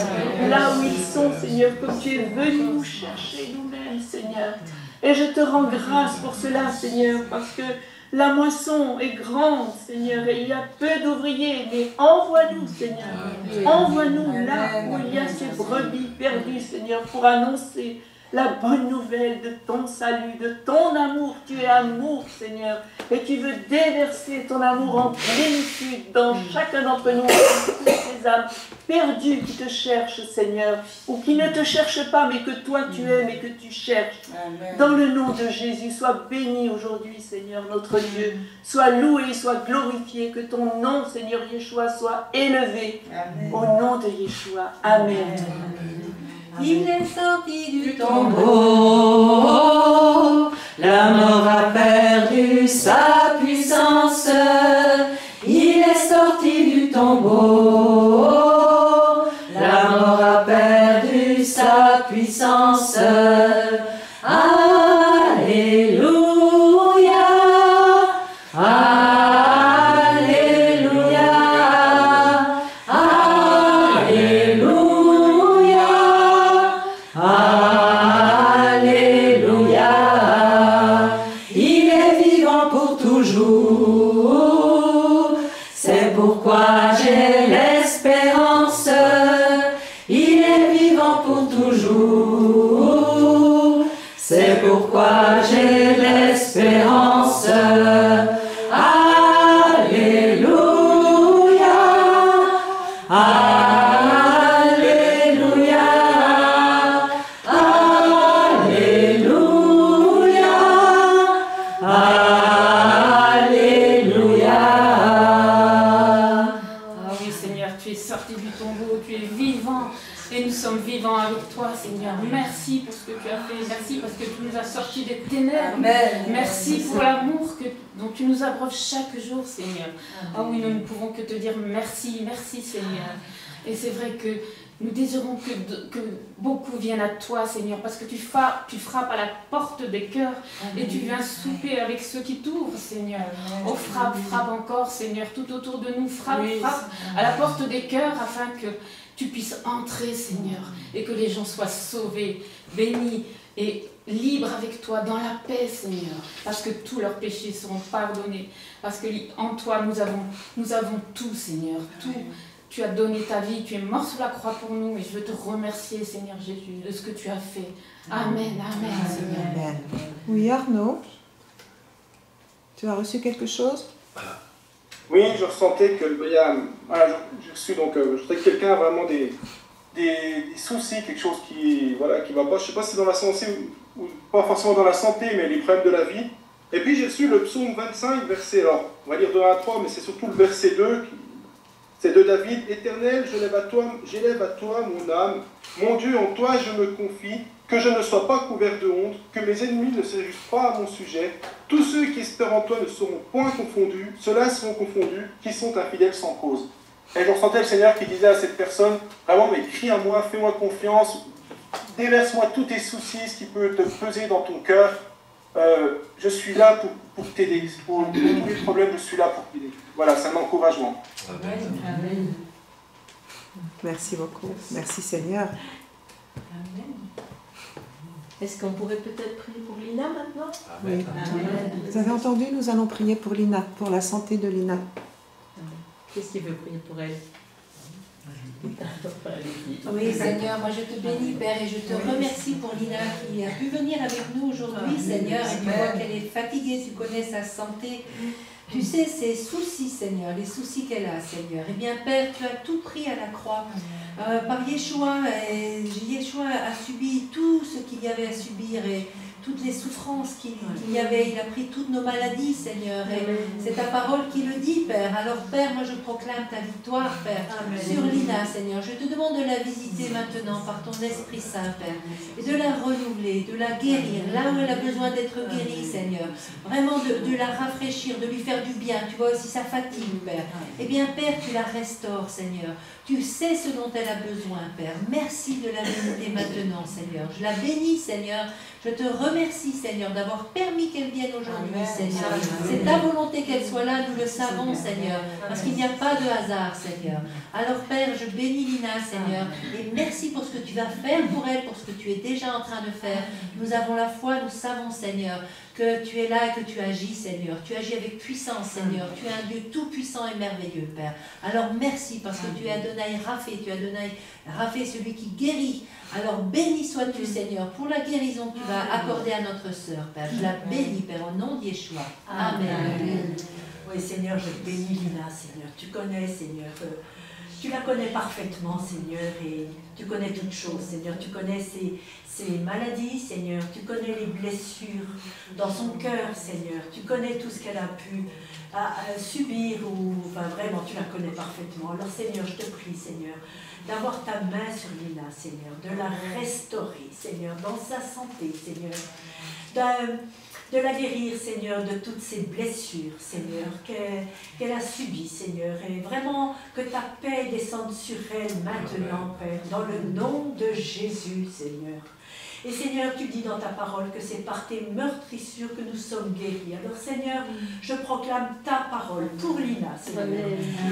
là où ils sont, Seigneur, comme tu es venu nous chercher nous-mêmes, Seigneur. Et je te rends grâce pour cela, Seigneur, parce que la moisson est grande, Seigneur, et il y a peu d'ouvriers, mais envoie-nous, Seigneur. Envoie-nous là où il y a ces brebis perdues, Seigneur, pour annoncer la bonne nouvelle de ton salut, de ton amour. Tu es amour, Seigneur, et tu veux déverser ton amour en plénitude dans chacun d'entre nous, toutes ces âmes perdues qui te cherchent, Seigneur, ou qui ne te cherchent pas, mais que toi tu aimes et que tu cherches. Amen. Dans le nom de Jésus, sois béni aujourd'hui, Seigneur, notre Dieu. Sois loué, sois glorifié, que ton nom, Seigneur Yeshua, soit élevé. Amen. Au nom de Yeshua. Amen. Amen. Il est sorti du tombeau, la mort a perdu sa puissance. Il est sorti du tombeau, la mort a perdu sa puissance. Alléluia, alléluia, alléluia. Alléluia, il est vivant pour toujours, c'est pourquoi j'ai l'espérance. Il est vivant pour toujours, c'est pourquoi j'ai l'espérance. Alléluia, alléluia. vivant avec toi, Seigneur. Merci pour ce que tu as fait. Merci parce que tu nous as sortis des ténèbres. Merci pour l'amour dont tu nous abreuves chaque jour, Seigneur. Ah oui, nous ne pouvons que te dire merci, merci, Seigneur. Et c'est vrai que nous désirons que beaucoup viennent à toi, Seigneur, parce que tu frappes à la porte des cœurs et tu viens souper avec ceux qui t'ouvrent, Seigneur. Oh, frappe encore, Seigneur, tout autour de nous. Frappe à la porte des cœurs afin que tu puisses entrer, Seigneur, et que les gens soient sauvés, bénis et libres avec toi, dans la paix, Seigneur, parce que tous leurs péchés seront pardonnés, parce qu'en toi nous avons tout, Seigneur, tout. Tu as donné ta vie, tu es mort sur la croix pour nous et je veux te remercier, Seigneur Jésus, de ce que tu as fait. Amen, amen, Seigneur. Amen. Oui, Arnaud, tu as reçu quelque chose? Oui, je ressentais que je suis donc, je sentais que quelqu'un a vraiment des soucis, quelque chose qui va pas. Je sais pas si c'est dans la santé ou pas forcément dans la santé, mais les problèmes de la vie. Et puis j'ai reçu le psaume 25, verset, alors, on va dire 2 à 3, mais c'est surtout le verset 2. C'est de David. Éternel, j'élève à toi mon âme. Mon Dieu, en toi je me confie. Que je ne sois pas couvert de honte, que mes ennemis ne s'ajustent pas à mon sujet. Tous ceux qui espèrent en toi ne seront point confondus. Ceux-là seront confondus, qui sont infidèles sans cause. Et je ressentais le Seigneur qui disait à cette personne, vraiment, mais crie à moi, fais-moi confiance, déverse-moi tous tes soucis, ce qui peut te peser dans ton cœur. Je suis là pour t'aider. Pour tous les problèmes, je suis là pour t'aider. Voilà, c'est un encouragement. Amen. Merci beaucoup. Merci Seigneur. Amen. Est-ce qu'on pourrait peut-être prier pour Lina maintenant? Oui. Vous avez entendu, nous allons prier pour Lina, pour la santé de Lina. Qu'est-ce qu'il veut prier pour elle? Oui, Seigneur, moi je te bénis, Père, et je te remercie pour Lina qui a pu venir avec nous aujourd'hui, Seigneur, et tu vois qu'elle est fatiguée, tu connais sa santé. Tu sais ses soucis, Seigneur, les soucis qu'elle a, Seigneur. Eh bien, Père, tu as tout pris à la croix. Par Yeshua, Yeshua a subi tout ce qu'il y avait à subir et toutes les souffrances qu'il y avait. Il a pris toutes nos maladies, Seigneur. Et c'est ta parole qui le dit, Père. Alors, Père, moi je proclame ta victoire, Père, sur Lina, Seigneur. Je te demande de la visiter maintenant par ton Esprit Saint, Père, et de la renouveler, de la guérir, là où elle a besoin d'être guérie, Seigneur. Vraiment de la rafraîchir, de lui faire du bien. Tu vois aussi sa fatigue, Père. Eh bien, Père, tu la restaures, Seigneur. Tu sais ce dont elle a besoin, Père. Merci de la visiter maintenant, Seigneur. Je la bénis, Seigneur. Je te remercie, Seigneur, d'avoir permis qu'elle vienne aujourd'hui, Seigneur. C'est ta volonté qu'elle soit là, nous le savons, Seigneur, parce qu'il n'y a pas de hasard, Seigneur. Alors, Père, je bénis Lina, Seigneur, et merci pour ce que tu vas faire pour elle, pour ce que tu es déjà en train de faire. Nous avons la foi, nous savons, Seigneur, que tu es là et que tu agis, Seigneur. Tu agis avec puissance, Seigneur. Tu es un Dieu tout-puissant et merveilleux, Père. Alors, merci, parce que tu es Adonai Raphaé, tu es Adonai Raphaé, celui qui guérit. Alors, béni sois-tu, Seigneur, pour la guérison que tu vas accorder à notre sœur, Père. Je la bénis, Père, au nom de Yeshua. Amen. Oui, Seigneur, je bénis Lina, Seigneur. Tu connais, Seigneur, tu la connais parfaitement, Seigneur, et tu connais toutes choses, Seigneur. Tu connais ses maladies, Seigneur. Tu connais les blessures dans son cœur, Seigneur. Tu connais tout ce qu'elle a pu subir, enfin vraiment, tu la connais parfaitement. Alors, Seigneur, je te prie, Seigneur, d'avoir ta main sur Lina, Seigneur, de la restaurer, Seigneur, dans sa santé, Seigneur, de la guérir, Seigneur, de toutes ces blessures, Seigneur, qu'elle a subies, Seigneur, et vraiment que ta paix descende sur elle maintenant, Père, dans le nom de Jésus, Seigneur. Et Seigneur, tu dis dans ta parole que c'est par tes meurtrissures que nous sommes guéris. Alors Seigneur, je proclame ta parole pour Lina, Seigneur,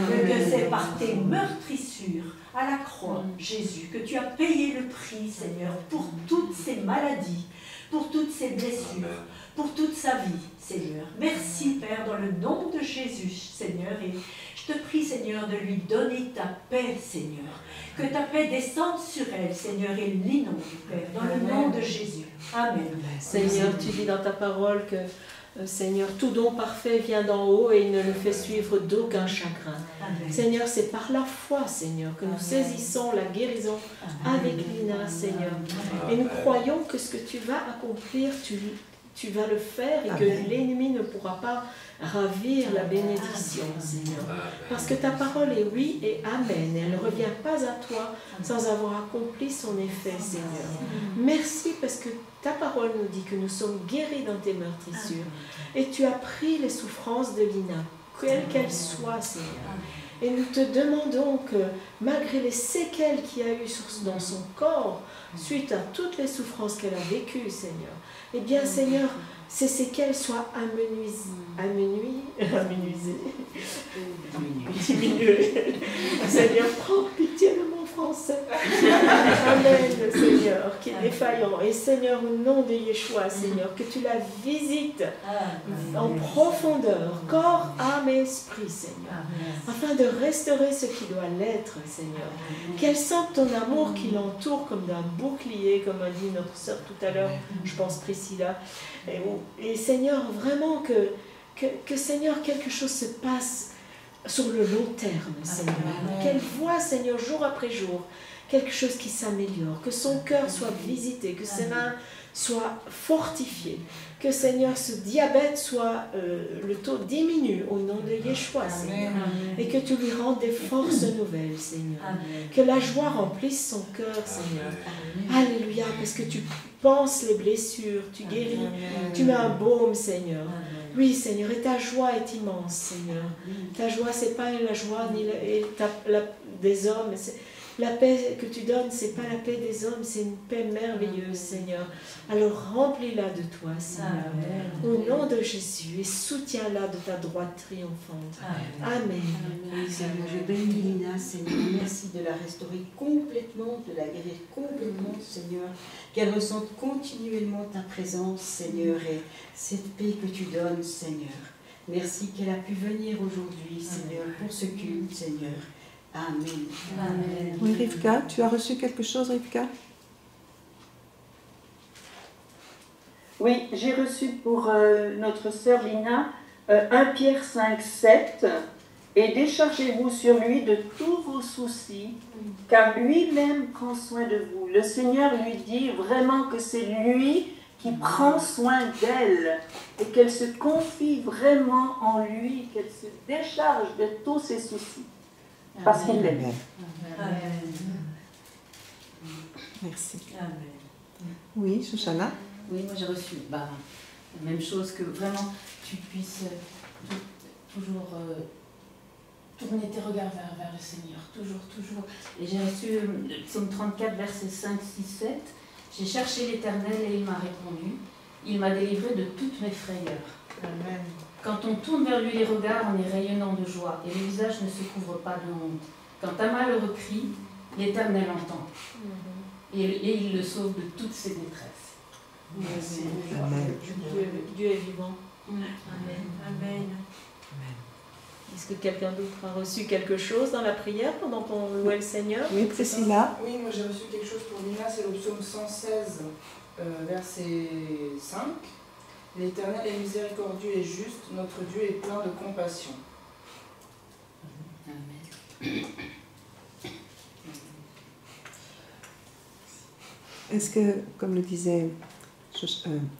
que c'est par tes meurtrissures à la croix, Jésus, que tu as payé le prix, Seigneur, pour toutes ces maladies, pour toutes ces blessures, pour toute sa vie, Seigneur. Merci, Père, dans le nom de Jésus, Seigneur, et je te prie, Seigneur, de lui donner ta paix, Seigneur. Que ta paix descende sur elle, Seigneur, et l'inonde, Père, dans le nom de Jésus. Amen. Seigneur, tu dis dans ta parole que, Seigneur, tout don parfait vient d'en haut et il ne le fait suivre d'aucun chagrin. Amen. Seigneur, c'est par la foi, Seigneur, que nous saisissons la guérison avec Lina, Seigneur. Et nous croyons que ce que tu vas accomplir, tu vas le faire et que l'ennemi ne pourra pas ravir la bénédiction, Seigneur. Parce que ta parole est oui et amen. Et elle ne revient pas à toi sans avoir accompli son effet, Seigneur. Merci parce que ta parole nous dit que nous sommes guéris dans tes meurtrissures. Et tu as pris les souffrances de Lina, quelles qu'elles soient, Seigneur. Et nous te demandons que, malgré les séquelles qu'il y a eu dans son corps, suite à toutes les souffrances qu'elle a vécues, Seigneur, eh bien, Seigneur, ces séquelles soient diminuées. Seigneur, prends pitié de mon français. Amen, Seigneur, qui est défaillant. Et Seigneur, au nom de Yeshua, Seigneur, que tu la visites en profondeur, corps, âme et esprit, Seigneur, afin de restaurer ce qui doit l'être, Seigneur. Qu'elle sente ton amour qui l'entoure comme d'un bouclier, comme a dit notre sœur tout à l'heure, je pense Priscilla. Et Seigneur, vraiment que Seigneur, quelque chose se passe sur le long terme, Seigneur. Qu'elle voit, Seigneur, jour après jour, quelque chose qui s'améliore, que son cœur soit visité, que ses mains soient fortifiées, que Seigneur, ce diabète soit, le taux diminue au nom de Yeshua, Seigneur, et que tu lui rendes des forces nouvelles, Seigneur. Que la joie remplisse son cœur, Seigneur. Alléluia, parce que tu penses les blessures, tu guéris, tu mets un baume, Seigneur. Oui, Seigneur, et ta joie est immense, Seigneur. Ta joie, c'est pas la joie ni des hommes. La paix que tu donnes, c'est pas la paix des hommes, c'est une paix merveilleuse, Seigneur. Alors remplis-la de toi, Seigneur, au nom de Jésus, et soutiens-la de ta droite triomphante. Amen. Oui, Seigneur, je bénis Lina, Seigneur. Merci de la restaurer complètement, de la guérir complètement, Seigneur. Qu'elle ressente continuellement ta présence, Seigneur, et cette paix que tu donnes, Seigneur. Merci qu'elle a pu venir aujourd'hui, Seigneur, pour ce culte, Seigneur. Amen. Amen. Oui, Rivka, tu as reçu quelque chose, Rivka? Oui, j'ai reçu pour notre sœur Lina 1 Pierre 5, 7. Et déchargez-vous sur lui de tous vos soucis, car lui-même prend soin de vous. Le Seigneur lui dit vraiment que c'est lui qui prend soin d'elle et qu'elle se confie vraiment en lui, qu'elle se décharge de tous ses soucis. Parce qu'il l'aime. Merci. Amen. Oui, Shoshana? Oui, moi j'ai reçu la même chose, que vraiment tu puisses toujours tourner tes regards vers le Seigneur, toujours. Et j'ai reçu le psaume 34, versets 5, 6, 7. J'ai cherché l'Éternel et il m'a répondu. Il m'a délivré de toutes mes frayeurs. Amen. Quand on tourne vers lui les regards, on est rayonnant de joie et le visage ne se couvre pas de honte. Quand un malheureux crie, l'Éternel entend. Et il le sauve de toutes ses détresses. Merci. Amen. Dieu est vivant. Amen. Amen. Est-ce que quelqu'un d'autre a reçu quelque chose dans la prière pendant qu'on louait le Seigneur? Oui, Priscilla. Oui, moi j'ai reçu quelque chose pour Lina, c'est le psaume 116, verset 5. L'Éternel est miséricordieux et juste, notre Dieu est plein de compassion. Amen. Est-ce que, comme le disait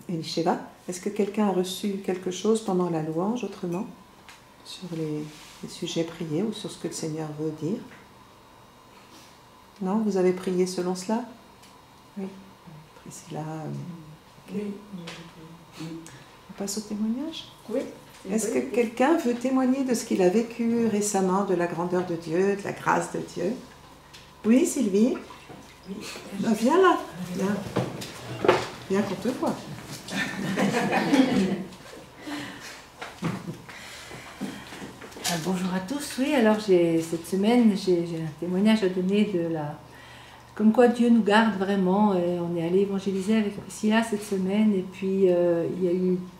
Elisheva, est-ce que quelqu'un a reçu quelque chose pendant la louange autrement sur les sujets priés ou sur ce que le Seigneur veut dire? Non? Vous avez prié selon cela? Oui. Priscilla. Oui. On passe au témoignage? Oui. Est-ce que quelqu'un veut témoigner de ce qu'il a vécu récemment, de la grandeur de Dieu, de la grâce de Dieu? Oui, Sylvie? Oui. Viens là. Viens. Viens qu'on te voit. Bonjour à tous. Oui, alors cette semaine, j'ai un témoignage à donner de la... Comme quoi Dieu nous garde vraiment. Et on est allé évangéliser avec Priscilla cette semaine. Et puis,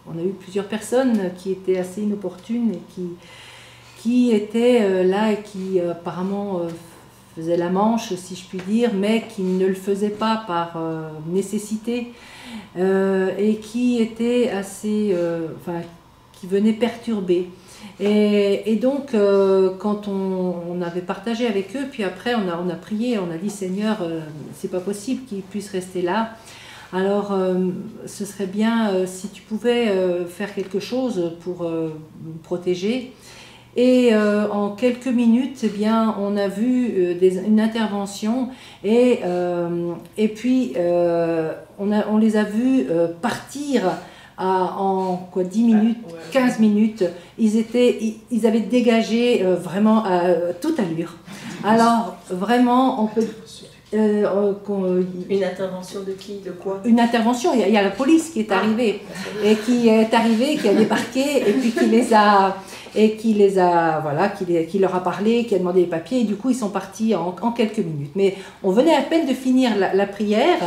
on a eu plusieurs personnes qui étaient assez inopportunes et qui étaient là et qui apparemment faisaient la manche, si je puis dire, mais qui ne le faisaient pas par nécessité et qui étaient assez... qui venaient perturber. Et donc, quand on avait partagé avec eux, puis après on a prié, on a dit Seigneur, c'est pas possible qu'ils puissent rester là. Alors, ce serait bien si tu pouvais faire quelque chose pour me protéger. Et en quelques minutes, eh bien, on a vu une intervention et puis on les a vus partir en 10 minutes, 15 minutes. Ils avaient dégagé vraiment à toute allure. Alors, vraiment, on peut... une intervention de qui, de quoi? Une intervention, il y a la police qui est arrivée, et qui a débarqué, et puis qui leur a parlé, qui a demandé les papiers, et du coup ils sont partis en quelques minutes. Mais on venait à peine de finir la prière,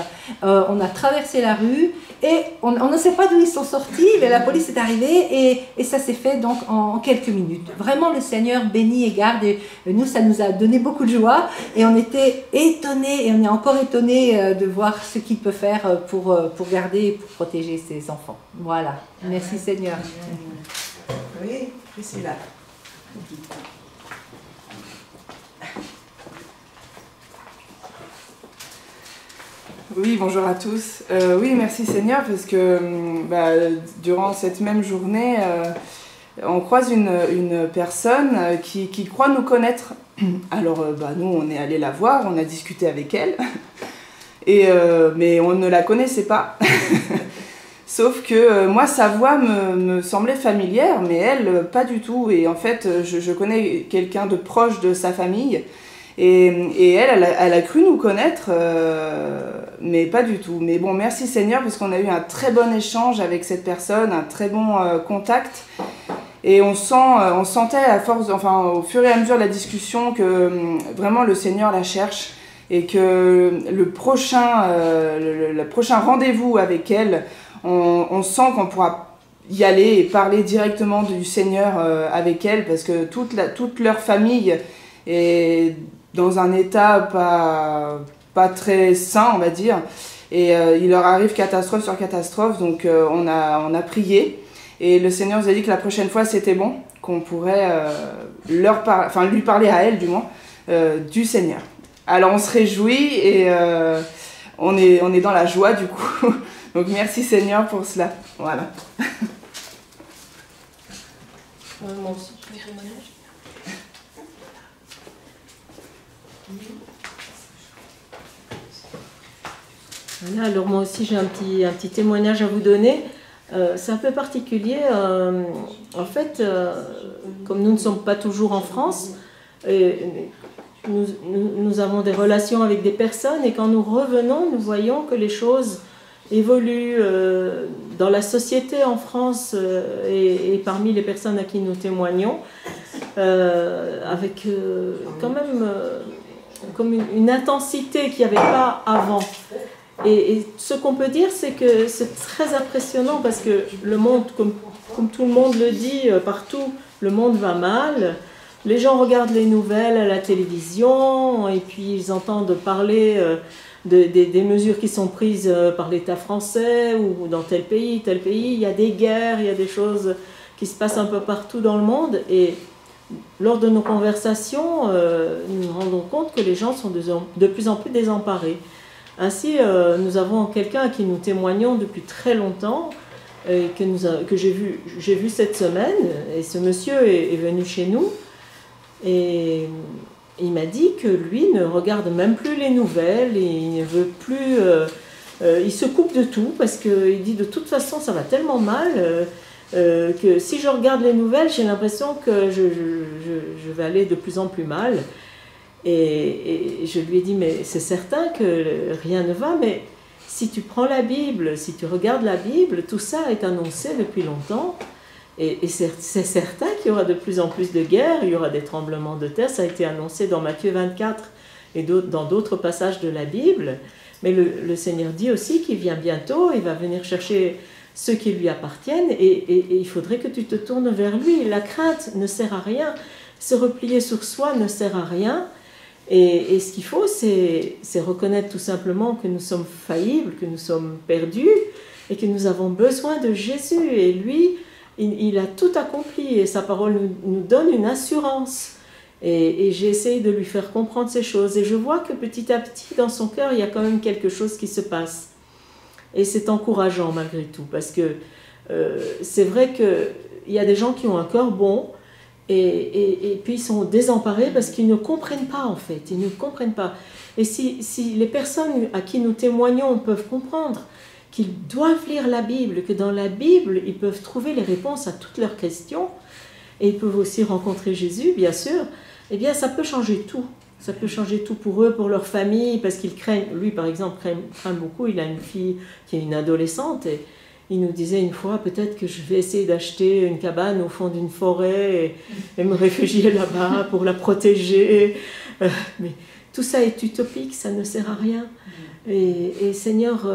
on a traversé la rue, et on ne sait pas d'où ils sont sortis, mais la police est arrivée, et ça s'est fait donc en quelques minutes. Vraiment, le Seigneur bénit et garde, et nous, ça nous a donné beaucoup de joie, et on était étonnés, et on est encore étonnés de voir ce qu'il peut faire pour garder et pour protéger ses enfants. Voilà. Merci Seigneur. Oui, Priscilla. Oui, bonjour à tous. Oui, merci Seigneur, parce que durant cette même journée, on croise une personne qui croit nous connaître. Alors, nous, on est allé la voir, on a discuté avec elle, mais on ne la connaissait pas. Sauf que moi, sa voix me semblait familière, mais elle, pas du tout. Et en fait, je connais quelqu'un de proche de sa famille, et elle a cru nous connaître, mais pas du tout. Mais bon, merci Seigneur, parce qu'on a eu un très bon échange avec cette personne, un très bon contact. Et on sentait à force, au fur et à mesure de la discussion, que vraiment le Seigneur la cherche, et que le prochain rendez-vous avec elle, on sent qu'on pourra y aller et parler directement du Seigneur avec elle, parce que toute leur famille est dans un état pas très sain, on va dire, et il leur arrive catastrophe sur catastrophe. Donc on a prié, et le Seigneur nous a dit que la prochaine fois c'était bon, qu'on pourrait lui parler à elle du moins du Seigneur. Alors on se réjouit, et on est dans la joie du coup. Donc merci Seigneur pour cela. Voilà. Moi aussi, je vais témoigner. Voilà, alors moi aussi j'ai un petit témoignage à vous donner. C'est un peu particulier. En fait, comme nous ne sommes pas toujours en France, nous avons des relations avec des personnes, et quand nous revenons, nous voyons que les choses évoluent dans la société en France et parmi les personnes à qui nous témoignons, avec quand même comme une intensité qu'il n'y avait pas avant. Et ce qu'on peut dire, c'est que c'est très impressionnant, parce que le monde, comme tout le monde le dit partout, le monde va mal. Les gens regardent les nouvelles à la télévision, et puis ils entendent parler des mesures qui sont prises par l'État français ou dans tel pays. Il y a des guerres, il y a des choses qui se passent un peu partout dans le monde. Et lors de nos conversations, nous nous rendons compte que les gens sont de plus en plus désemparés. Ainsi, nous avons quelqu'un à qui nous témoignons depuis très longtemps, que j'ai vu cette semaine, et ce monsieur est venu chez nous, et il m'a dit que lui ne regarde même plus les nouvelles, et il ne veut plus... il se coupe de tout, parce qu'il dit de toute façon ça va tellement mal que si je regarde les nouvelles, j'ai l'impression que je vais aller de plus en plus mal. Et je lui ai dit, mais c'est certain que rien ne va, mais si tu prends la Bible, si tu regardes la Bible, tout ça est annoncé depuis longtemps. Et c'est certain qu'il y aura de plus en plus de guerres, il y aura des tremblements de terre, ça a été annoncé dans Matthieu 24 et dans d'autres passages de la Bible. Mais le Seigneur dit aussi qu'il vient bientôt, il va venir chercher ceux qui lui appartiennent, et il faudrait que tu te tournes vers lui. La crainte ne sert à rien, se replier sur soi ne sert à rien. Et ce qu'il faut, c'est reconnaître tout simplement que nous sommes faillibles, que nous sommes perdus, et que nous avons besoin de Jésus. Et lui, il a tout accompli, et sa parole nous donne une assurance. Et j'ai essayé de lui faire comprendre ces choses. Et je vois que petit à petit, dans son cœur, il y a quand même quelque chose qui se passe. Et c'est encourageant malgré tout, parce que c'est vrai qu'il y a des gens qui ont un cœur bon, et puis ils sont désemparés parce qu'ils ne comprennent pas en fait, ils ne comprennent pas. Et si les personnes à qui nous témoignons peuvent comprendre qu'ils doivent lire la Bible, que dans la Bible ils peuvent trouver les réponses à toutes leurs questions, et ils peuvent aussi rencontrer Jésus, bien sûr, eh bien ça peut changer tout. Ça peut changer tout pour eux, pour leur famille, parce qu'ils craignent, lui par exemple craint beaucoup, il a une fille qui est une adolescente, et il nous disait une fois, peut-être que je vais essayer d'acheter une cabane au fond d'une forêt et me réfugier là-bas pour la protéger. Mais tout ça est utopique, ça ne sert à rien. Et Seigneur,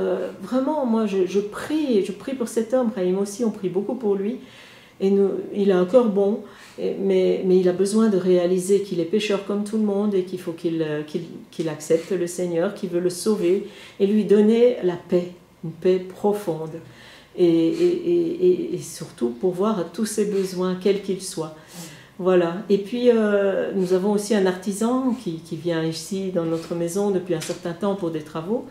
vraiment, moi je prie pour cet homme. Raïm aussi, on prie beaucoup pour lui. Et il a un cœur bon, mais il a besoin de réaliser qu'il est pécheur comme tout le monde et qu'il faut qu'il accepte le Seigneur, qu'il veut le sauver et lui donner la paix, une paix profonde. Et surtout pourvoir à tous ses besoins, quels qu'ils soient. Voilà. Et puis nous avons aussi un artisan qui vient ici dans notre maison depuis un certain temps pour des travaux,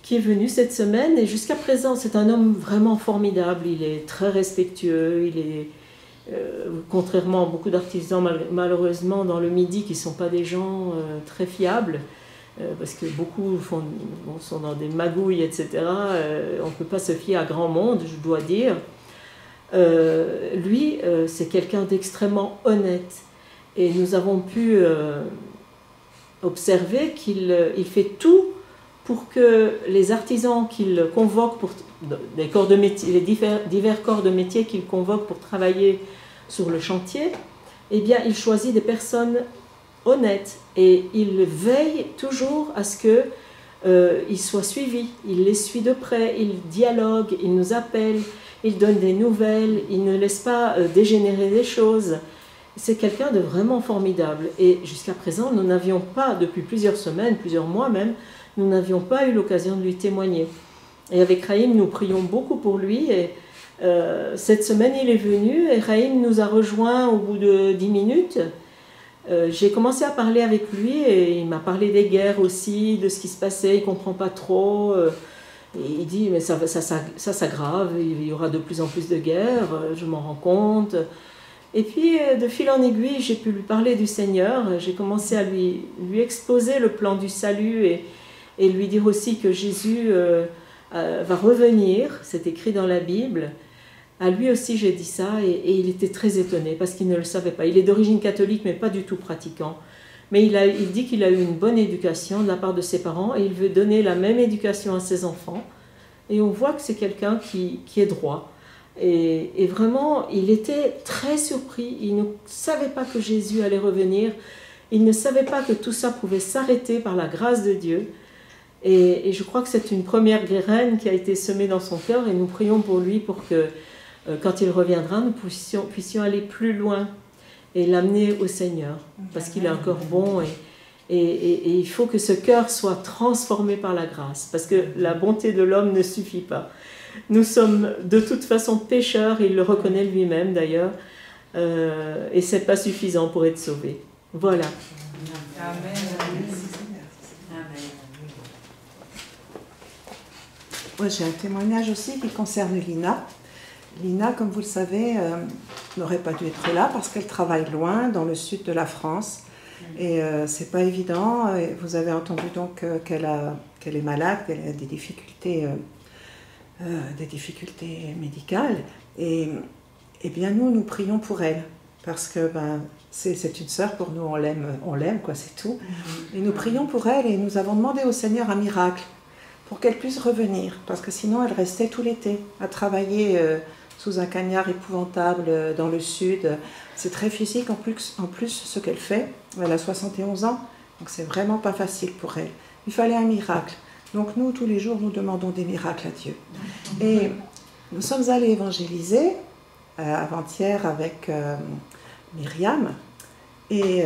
qui est venu cette semaine, et jusqu'à présent c'est un homme vraiment formidable. Il est très respectueux, il est contrairement à beaucoup d'artisans malheureusement dans le Midi qui ne sont pas des gens très fiables, parce que beaucoup sont dans des magouilles, etc. On ne peut pas se fier à grand monde, je dois dire. Lui, c'est quelqu'un d'extrêmement honnête. Et nous avons pu observer qu'il fait tout pour que les artisans qu'il convoque, les divers corps de métier qu'il convoque pour travailler sur le chantier, eh bien, il choisit des personnes honnêtes et il veille toujours à ce qu'ils soient suivis. Il les suit de près, il dialogue, il nous appelle, il donne des nouvelles, il ne laisse pas dégénérer les choses. C'est quelqu'un de vraiment formidable. Et jusqu'à présent, nous n'avions pas, depuis plusieurs semaines, plusieurs mois même, nous n'avions pas eu l'occasion de lui témoigner. Et avec Raïm, nous prions beaucoup pour lui. Et cette semaine, il est venu et Raïm nous a rejoints au bout de 10 minutes. J'ai commencé à parler avec lui et il m'a parlé des guerres aussi, de ce qui se passait, il ne comprend pas trop. Et il dit, mais ça s'aggrave, il y aura de plus en plus de guerres, je m'en rends compte. Et puis, de fil en aiguille, j'ai pu lui parler du Seigneur, j'ai commencé à lui exposer le plan du salut et lui dire aussi que Jésus va revenir, c'est écrit dans la Bible. À lui aussi j'ai dit ça et il était très étonné parce qu'il ne le savait pas. Il est d'origine catholique mais pas du tout pratiquant. Mais il dit qu'il a eu une bonne éducation de la part de ses parents et il veut donner la même éducation à ses enfants. Et on voit que c'est quelqu'un qui est droit. Et vraiment, il était très surpris. Il ne savait pas que Jésus allait revenir. Il ne savait pas que tout ça pouvait s'arrêter par la grâce de Dieu. Et je crois que c'est une première graine qui a été semée dans son cœur et nous prions pour lui pour que quand il reviendra, nous puissions aller plus loin et l'amener au Seigneur, parce qu'il a un cœur bon et il faut que ce cœur soit transformé par la grâce, parce que la bonté de l'homme ne suffit pas. Nous sommes de toute façon pécheurs, il le reconnaît lui-même d'ailleurs, et c'est pas suffisant pour être sauvé. Voilà. Amen. Moi, j'ai un témoignage aussi qui concerne Lina. Lina, comme vous le savez, n'aurait pas dû être là parce qu'elle travaille loin, dans le sud de la France. Et c'est pas évident. Et vous avez entendu donc qu'elle est malade, qu'elle a des difficultés médicales. Et bien nous prions pour elle. Parce que c'est une sœur pour nous, on l'aime, quoi, c'est tout. Et nous prions pour elle et nous avons demandé au Seigneur un miracle pour qu'elle puisse revenir. Parce que sinon, elle restait tout l'été à travailler sous un cagnard épouvantable dans le sud. C'est très physique en plus ce qu'elle fait. Elle a 71 ans, donc c'est vraiment pas facile pour elle. Il fallait un miracle. Donc nous, tous les jours, nous demandons des miracles à Dieu. Et nous sommes allés évangéliser avant-hier avec Myriam. Et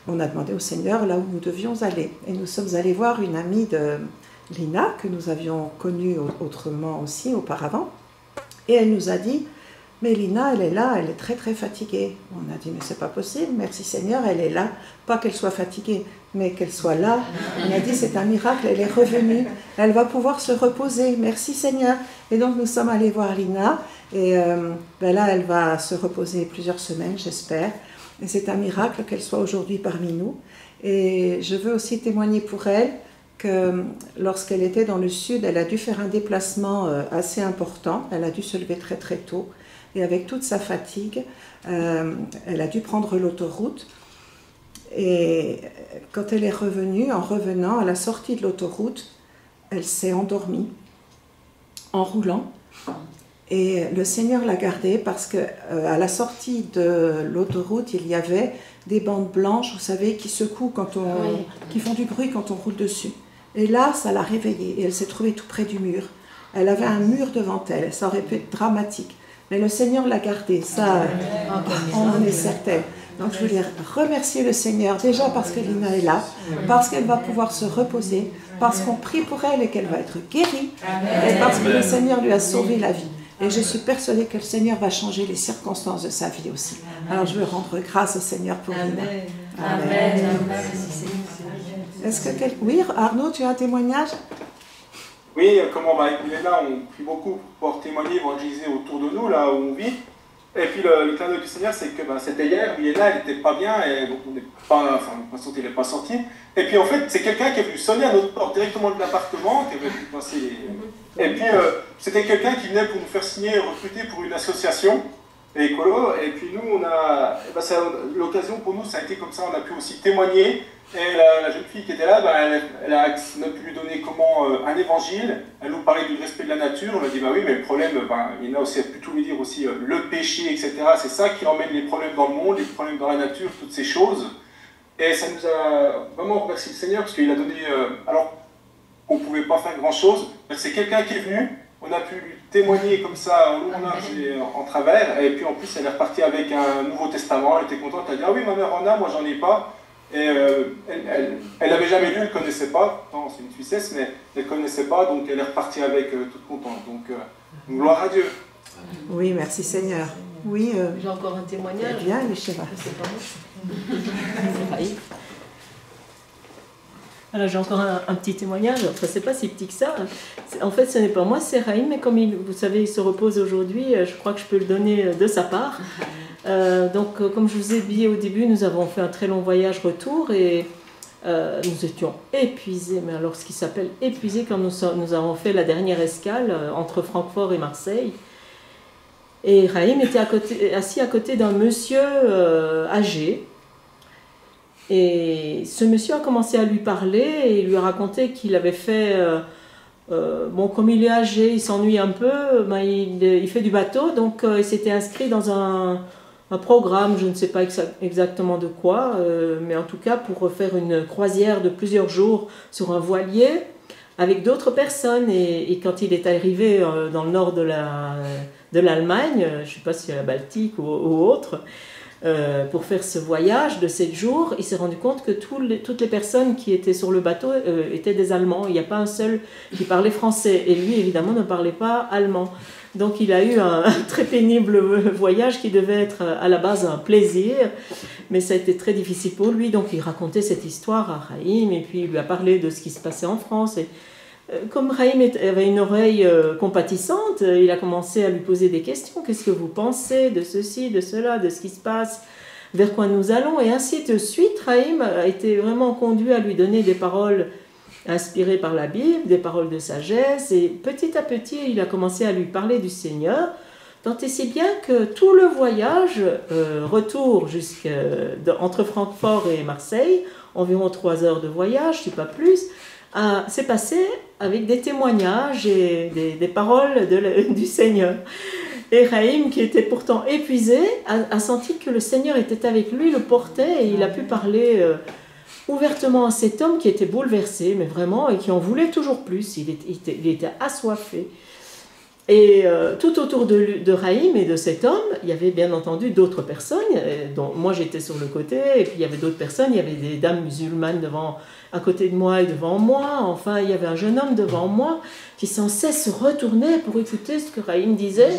on a demandé au Seigneur là où nous devions aller. Et nous sommes allés voir une amie de Lina, que nous avions connue autrement aussi auparavant. Et elle nous a dit, mais Lina, elle est là, elle est très très fatiguée. On a dit, mais c'est pas possible, merci Seigneur, elle est là. Pas qu'elle soit fatiguée, mais qu'elle soit là. On a dit c'est un miracle, elle est revenue, elle va pouvoir se reposer. Merci Seigneur. Et donc nous sommes allés voir Lina, et là elle va se reposer plusieurs semaines, j'espère. Et c'est un miracle qu'elle soit aujourd'hui parmi nous. Et je veux aussi témoigner pour elle que lorsqu'elle était dans le sud, elle a dû faire un déplacement assez important. Elle a dû se lever très très tôt. Et avec toute sa fatigue, elle a dû prendre l'autoroute. Et quand elle est revenue, en revenant à la sortie de l'autoroute, elle s'est endormie en roulant. Et le Seigneur l'a gardée parce qu'à la sortie de l'autoroute, il y avait des bandes blanches, vous savez, qui secouent, qui font du bruit quand on roule dessus. Et là, ça l'a réveillée et elle s'est trouvée tout près du mur. Elle avait un mur devant elle, ça aurait pu être dramatique. Mais le Seigneur l'a gardée, ça, on en est certain. Donc je voulais remercier le Seigneur, déjà parce que Lina est là, parce qu'elle va pouvoir se reposer, parce qu'on prie pour elle et qu'elle va être guérie, et parce que le Seigneur lui a sauvé la vie. Et je suis persuadée que le Seigneur va changer les circonstances de sa vie aussi. Alors je veux rendre grâce au Seigneur pour Lina. Amen. Est-ce que oui, Arnaud, tu as un témoignage? Oui, comment on va être là, on prie beaucoup pour pouvoir témoigner, évangéliser autour de nous, là où on vit. Et puis le clin d'œil du Seigneur, c'est que c'était hier, Milena, elle n'était pas bien, et donc on n'est pas, enfin, elle n'est pas sortie. Et puis en fait, c'est quelqu'un qui est venu sonner à notre porte directement de l'appartement, qui avait pu passer. Et puis c'était quelqu'un qui venait pour nous faire signer, recruter pour une association écolo. Et puis nous, on a, l'occasion pour nous, ça a été comme ça, on a pu aussi témoigner. Et la jeune fille qui était là, on a pu lui donner un évangile, elle nous parlait du respect de la nature, on a dit bah oui, mais le problème, il y en a aussi, elle a pu tout lui dire aussi, le péché, etc. C'est ça qui emmène les problèmes dans le monde, les problèmes dans la nature, toutes ces choses. Et ça nous a vraiment remercié le Seigneur, parce qu'il a donné, alors qu'on ne pouvait pas faire grand chose, c'est quelqu'un qui est venu, on a pu lui témoigner comme ça, en long, en large et en travers, et puis en plus elle est repartie avec un Nouveau Testament, elle était contente, elle a dit ah oui, ma mère en a, moi j'en ai pas. Et elle n'avait jamais lu, elle ne connaissait pas, c'est une Suissesse, mais elle ne connaissait pas, donc elle est repartie avec toute contente. Donc, gloire à Dieu. Oui, merci Seigneur. Oui, j'ai encore un témoignage. Bien, Michela. Alors j'ai encore un petit témoignage, enfin c'est pas si petit que ça. En fait ce n'est pas moi, c'est Raïm, mais comme vous savez il se repose aujourd'hui, je crois que je peux le donner de sa part. Donc comme je vous ai dit au début, nous avons fait un très long voyage retour et nous étions épuisés, mais alors ce qui s'appelle épuisés quand nous avons fait la dernière escale entre Francfort et Marseille. Et Raïm était assis à côté d'un monsieur âgé. Et ce monsieur a commencé à lui parler et il lui a raconté qu'il avait fait, comme il est âgé, il s'ennuie un peu, il fait du bateau, donc il s'était inscrit dans un programme, je ne sais pas exactement de quoi, mais en tout cas pour faire une croisière de plusieurs jours sur un voilier avec d'autres personnes. Et quand il est arrivé dans le nord de l'Allemagne, je ne sais pas si c'est la Baltique ou autre, pour faire ce voyage de 7 jours, il s'est rendu compte que toutes les personnes qui étaient sur le bateau étaient des Allemands. Il n'y a pas un seul qui parlait français. Et lui, évidemment, ne parlait pas allemand. Donc il a eu un très pénible voyage qui devait être à la base un plaisir. Mais ça a été très difficile pour lui. Donc il racontait cette histoire à Raïm et puis il lui a parlé de ce qui se passait en France. Et comme Raïm avait une oreille compatissante, il a commencé à lui poser des questions. Qu'est-ce que vous pensez de ceci, de cela, de ce qui se passe, vers quoi nous allons? Et ainsi de suite, Raïm a été vraiment conduit à lui donner des paroles inspirées par la Bible, des paroles de sagesse. Et petit à petit, il a commencé à lui parler du Seigneur, tant et si bien que tout le voyage, retour entre Francfort et Marseille, environ 3 heures de voyage, si pas plus, s'est passé avec des témoignages et des paroles du Seigneur. Et Raïm, qui était pourtant épuisé, a senti que le Seigneur était avec lui, le portait, et il a pu parler ouvertement à cet homme qui était bouleversé, mais vraiment, et qui en voulait toujours plus. Il était assoiffé. Et tout autour de Raïm et de cet homme, il y avait bien entendu d'autres personnes, dont moi j'étais sur le côté, et puis il y avait d'autres personnes, il y avait des dames musulmanes à côté de moi et devant moi, enfin il y avait un jeune homme devant moi qui sans cesse se retournait pour écouter ce que Raïm disait,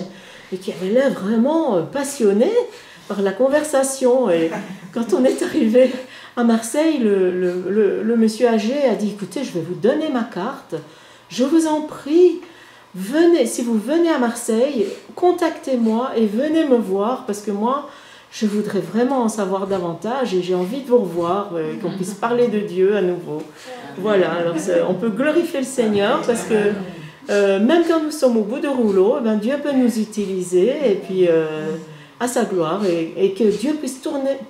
et qui avait l'air vraiment passionné. par la conversation. Et quand on est arrivé à Marseille, le monsieur âgé a dit, écoutez, je vais vous donner ma carte, je vous en prie, venez, si vous venez à Marseille, contactez-moi et venez me voir, parce que moi, je voudrais vraiment en savoir davantage et j'ai envie de vous revoir, qu'on puisse parler de Dieu à nouveau. Voilà, alors on peut glorifier le Seigneur, parce que même quand nous sommes au bout de rouleau, eh bien, Dieu peut nous utiliser, et puis à sa gloire, et que Dieu puisse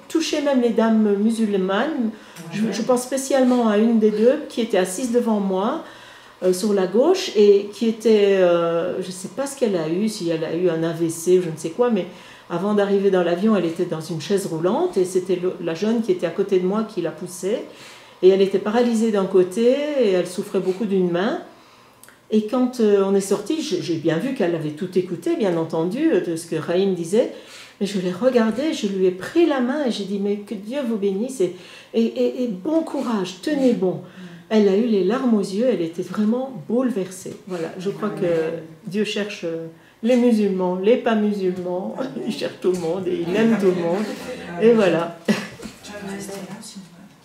toucher même les dames musulmanes. Je pense spécialement à une des deux qui était assise devant moi, sur la gauche, et qui était, je ne sais pas ce qu'elle a eu, si elle a eu un AVC ou je ne sais quoi, mais avant d'arriver dans l'avion, elle était dans une chaise roulante, et c'était la jeune qui était à côté de moi qui la poussait, et elle était paralysée d'un côté, et elle souffrait beaucoup d'une main. Et quand on est sorti, j'ai bien vu qu'elle avait tout écouté, bien entendu, de ce que Raïm disait, mais je l'ai regardée, je lui ai pris la main, et j'ai dit, mais que Dieu vous bénisse, et bon courage, tenez bon. Elle a eu les larmes aux yeux, elle était vraiment bouleversée. Voilà, je crois que Dieu cherche les musulmans, les pas musulmans, il cherche tout le monde et il aime tout le monde. Et voilà.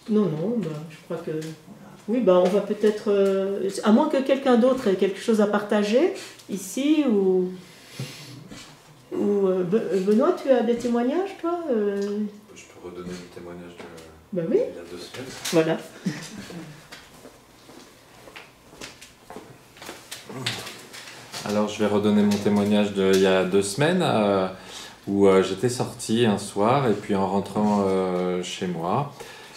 Non, je crois que... Oui, on va peut-être... à moins que quelqu'un d'autre ait quelque chose à partager, ici, ou Benoît, tu as des témoignages, toi Je peux redonner le témoignage de... oui. Il y a 2 semaines. Voilà. Alors, je vais redonner mon témoignage d'il y a 2 semaines, où j'étais sorti un soir, et puis en rentrant chez moi,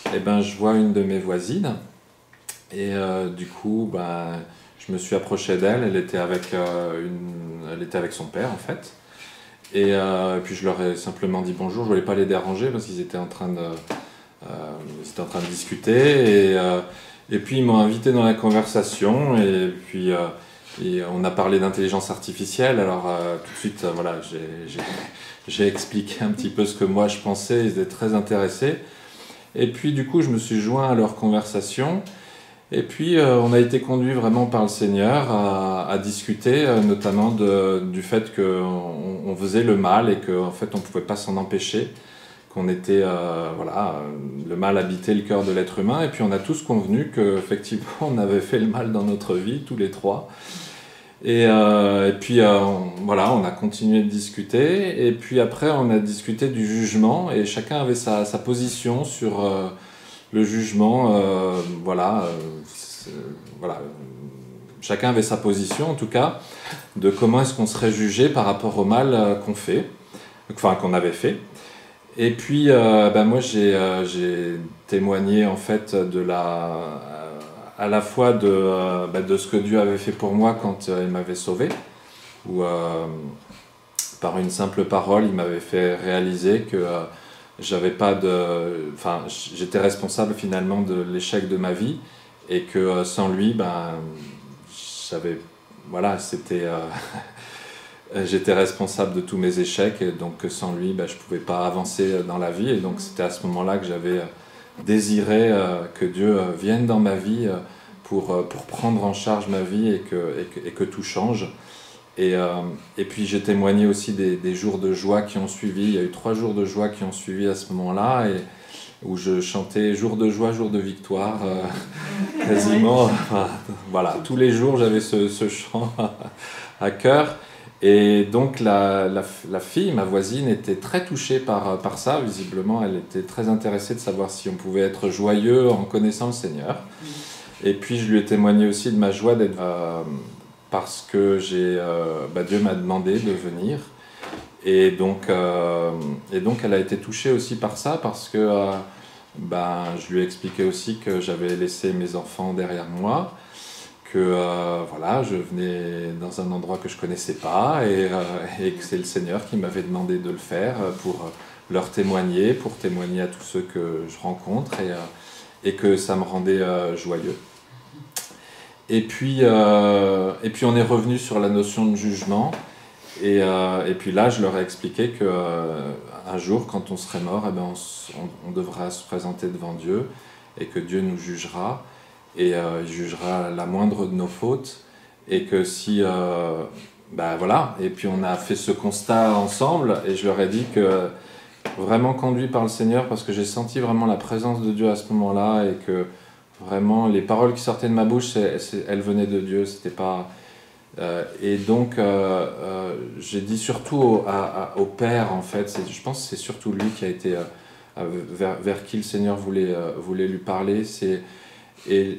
je vois une de mes voisines, et du coup, je me suis approché d'elle, elle était avec son père, en fait, et puis je leur ai simplement dit bonjour, je voulais pas les déranger, parce qu'ils étaient en train de discuter, et puis ils m'ont invité dans la conversation, et puis... Et on a parlé d'intelligence artificielle, alors tout de suite, voilà, j'ai expliqué un petit peu ce que moi je pensais, ils étaient très intéressés. Et puis du coup, je me suis joint à leur conversation, et puis on a été conduit vraiment par le Seigneur à discuter, notamment du fait qu'on faisait le mal, et qu'en fait on ne pouvait pas s'en empêcher, qu'on était, le mal habitait le cœur de l'être humain, et puis on a tous convenu qu'effectivement on avait fait le mal dans notre vie, tous les trois. Et puis on a continué de discuter, et puis après on a discuté du jugement, et chacun avait sa position sur le jugement, chacun avait sa position en tout cas, de comment est-ce qu'on serait jugé par rapport au mal qu'on avait fait. Et puis moi j'ai témoigné en fait à la fois de ce que Dieu avait fait pour moi quand il m'avait sauvé, où par une simple parole, il m'avait fait réaliser que j'étais responsable finalement de l'échec de ma vie, et que sans lui, j'étais responsable de tous mes échecs, et donc sans lui, je ne pouvais pas avancer dans la vie, et donc c'était à ce moment-là que j'avais désiré que Dieu vienne dans ma vie pour prendre en charge ma vie, et que tout change. Et puis j'ai témoigné aussi des jours de joie qui ont suivi. Il y a eu 3 jours de joie qui ont suivi à ce moment-là, où je chantais jour de joie, jour de victoire, quasiment. Voilà, tous les jours j'avais ce chant à cœur. Et donc la fille, ma voisine, était très touchée par ça. Visiblement, elle était très intéressée de savoir si on pouvait être joyeux en connaissant le Seigneur. Et puis je lui ai témoigné aussi de ma joie d'être... parce que Dieu m'a demandé de venir. Et donc elle a été touchée aussi par ça, parce que je lui ai expliqué aussi que j'avais laissé mes enfants derrière moi, que je venais dans un endroit que je connaissais pas, et que c'est le Seigneur qui m'avait demandé de le faire pour leur témoigner, pour témoigner à tous ceux que je rencontre, et que ça me rendait joyeux. Et puis on est revenu sur la notion de jugement, et puis là je leur ai expliqué qu'un jour, quand on serait mort, on devra se présenter devant Dieu, et que Dieu nous jugera, et il jugera la moindre de nos fautes, et que si... et puis on a fait ce constat ensemble, et je leur ai dit que vraiment conduit par le Seigneur parce que j'ai senti vraiment la présence de Dieu à ce moment-là et que vraiment les paroles qui sortaient de ma bouche, elles venaient de Dieu, c'était pas... et donc j'ai dit surtout au Père en fait, je pense que c'est surtout lui qui a été vers qui le Seigneur voulait lui parler, et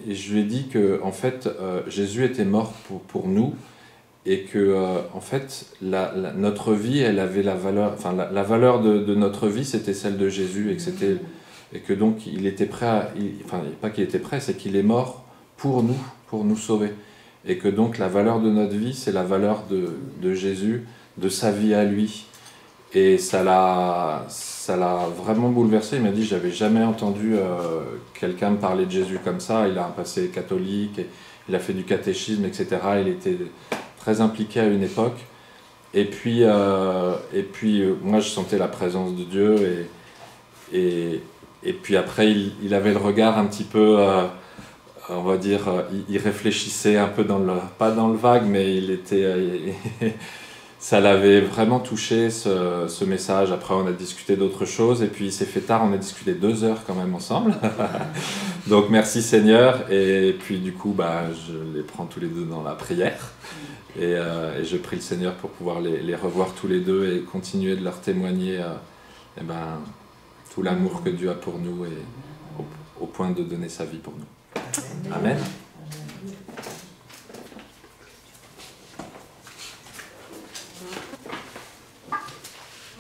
je lui ai dit que en fait Jésus était mort pour nous et que en fait notre vie elle avait la valeur, enfin la valeur de notre vie c'était celle de Jésus et que donc il était prêt enfin pas qu'il était prêt, c'est qu'il est mort pour nous sauver. Et que donc la valeur de notre vie, c'est la valeur de Jésus, de sa vie à lui. Et ça l'a vraiment bouleversé. Il m'a dit, j'avais jamais entendu quelqu'un me parler de Jésus comme ça. Il a un passé catholique, et il a fait du catéchisme, etc. Il était très impliqué à une époque. Et puis moi, je sentais la présence de Dieu. Et puis après, il avait le regard un petit peu... on va dire, il réfléchissait un peu pas dans le vague, mais ça l'avait vraiment touché ce message. Après on a discuté d'autres choses et puis il s'est fait tard, on a discuté 2 heures quand même ensemble. Donc merci Seigneur, et puis du coup je les prends tous les deux dans la prière et je prie le Seigneur pour pouvoir les revoir tous les deux et continuer de leur témoigner tout l'amour que Dieu a pour nous et au point de donner sa vie pour nous. Amen.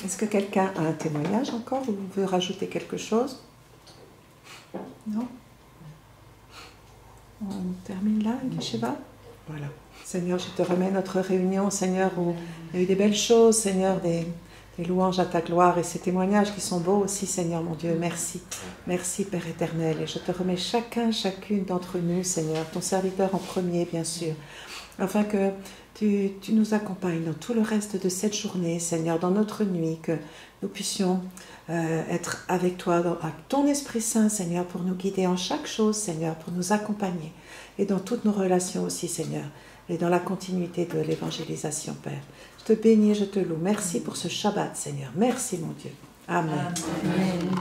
Est-ce que quelqu'un a un témoignage encore ou veut rajouter quelque chose? Non? On termine là, Yeshiva? Voilà. Seigneur, je te remets notre réunion, Seigneur, où il y a eu des belles choses, Seigneur, des louanges à ta gloire et ces témoignages qui sont beaux aussi, Seigneur mon Dieu. Merci. Merci, Père éternel. Et je te remets chacune d'entre nous, Seigneur, ton serviteur en premier, bien sûr, afin que tu nous accompagnes dans tout le reste de cette journée, Seigneur, dans notre nuit, que nous puissions être avec toi, avec ton Esprit Saint, Seigneur, pour nous guider en chaque chose, Seigneur, pour nous accompagner et dans toutes nos relations aussi, Seigneur, et dans la continuité de l'évangélisation, Père. Je te bénis et je te loue. Merci pour ce Shabbat, Seigneur. Merci, mon Dieu. Amen. Amen.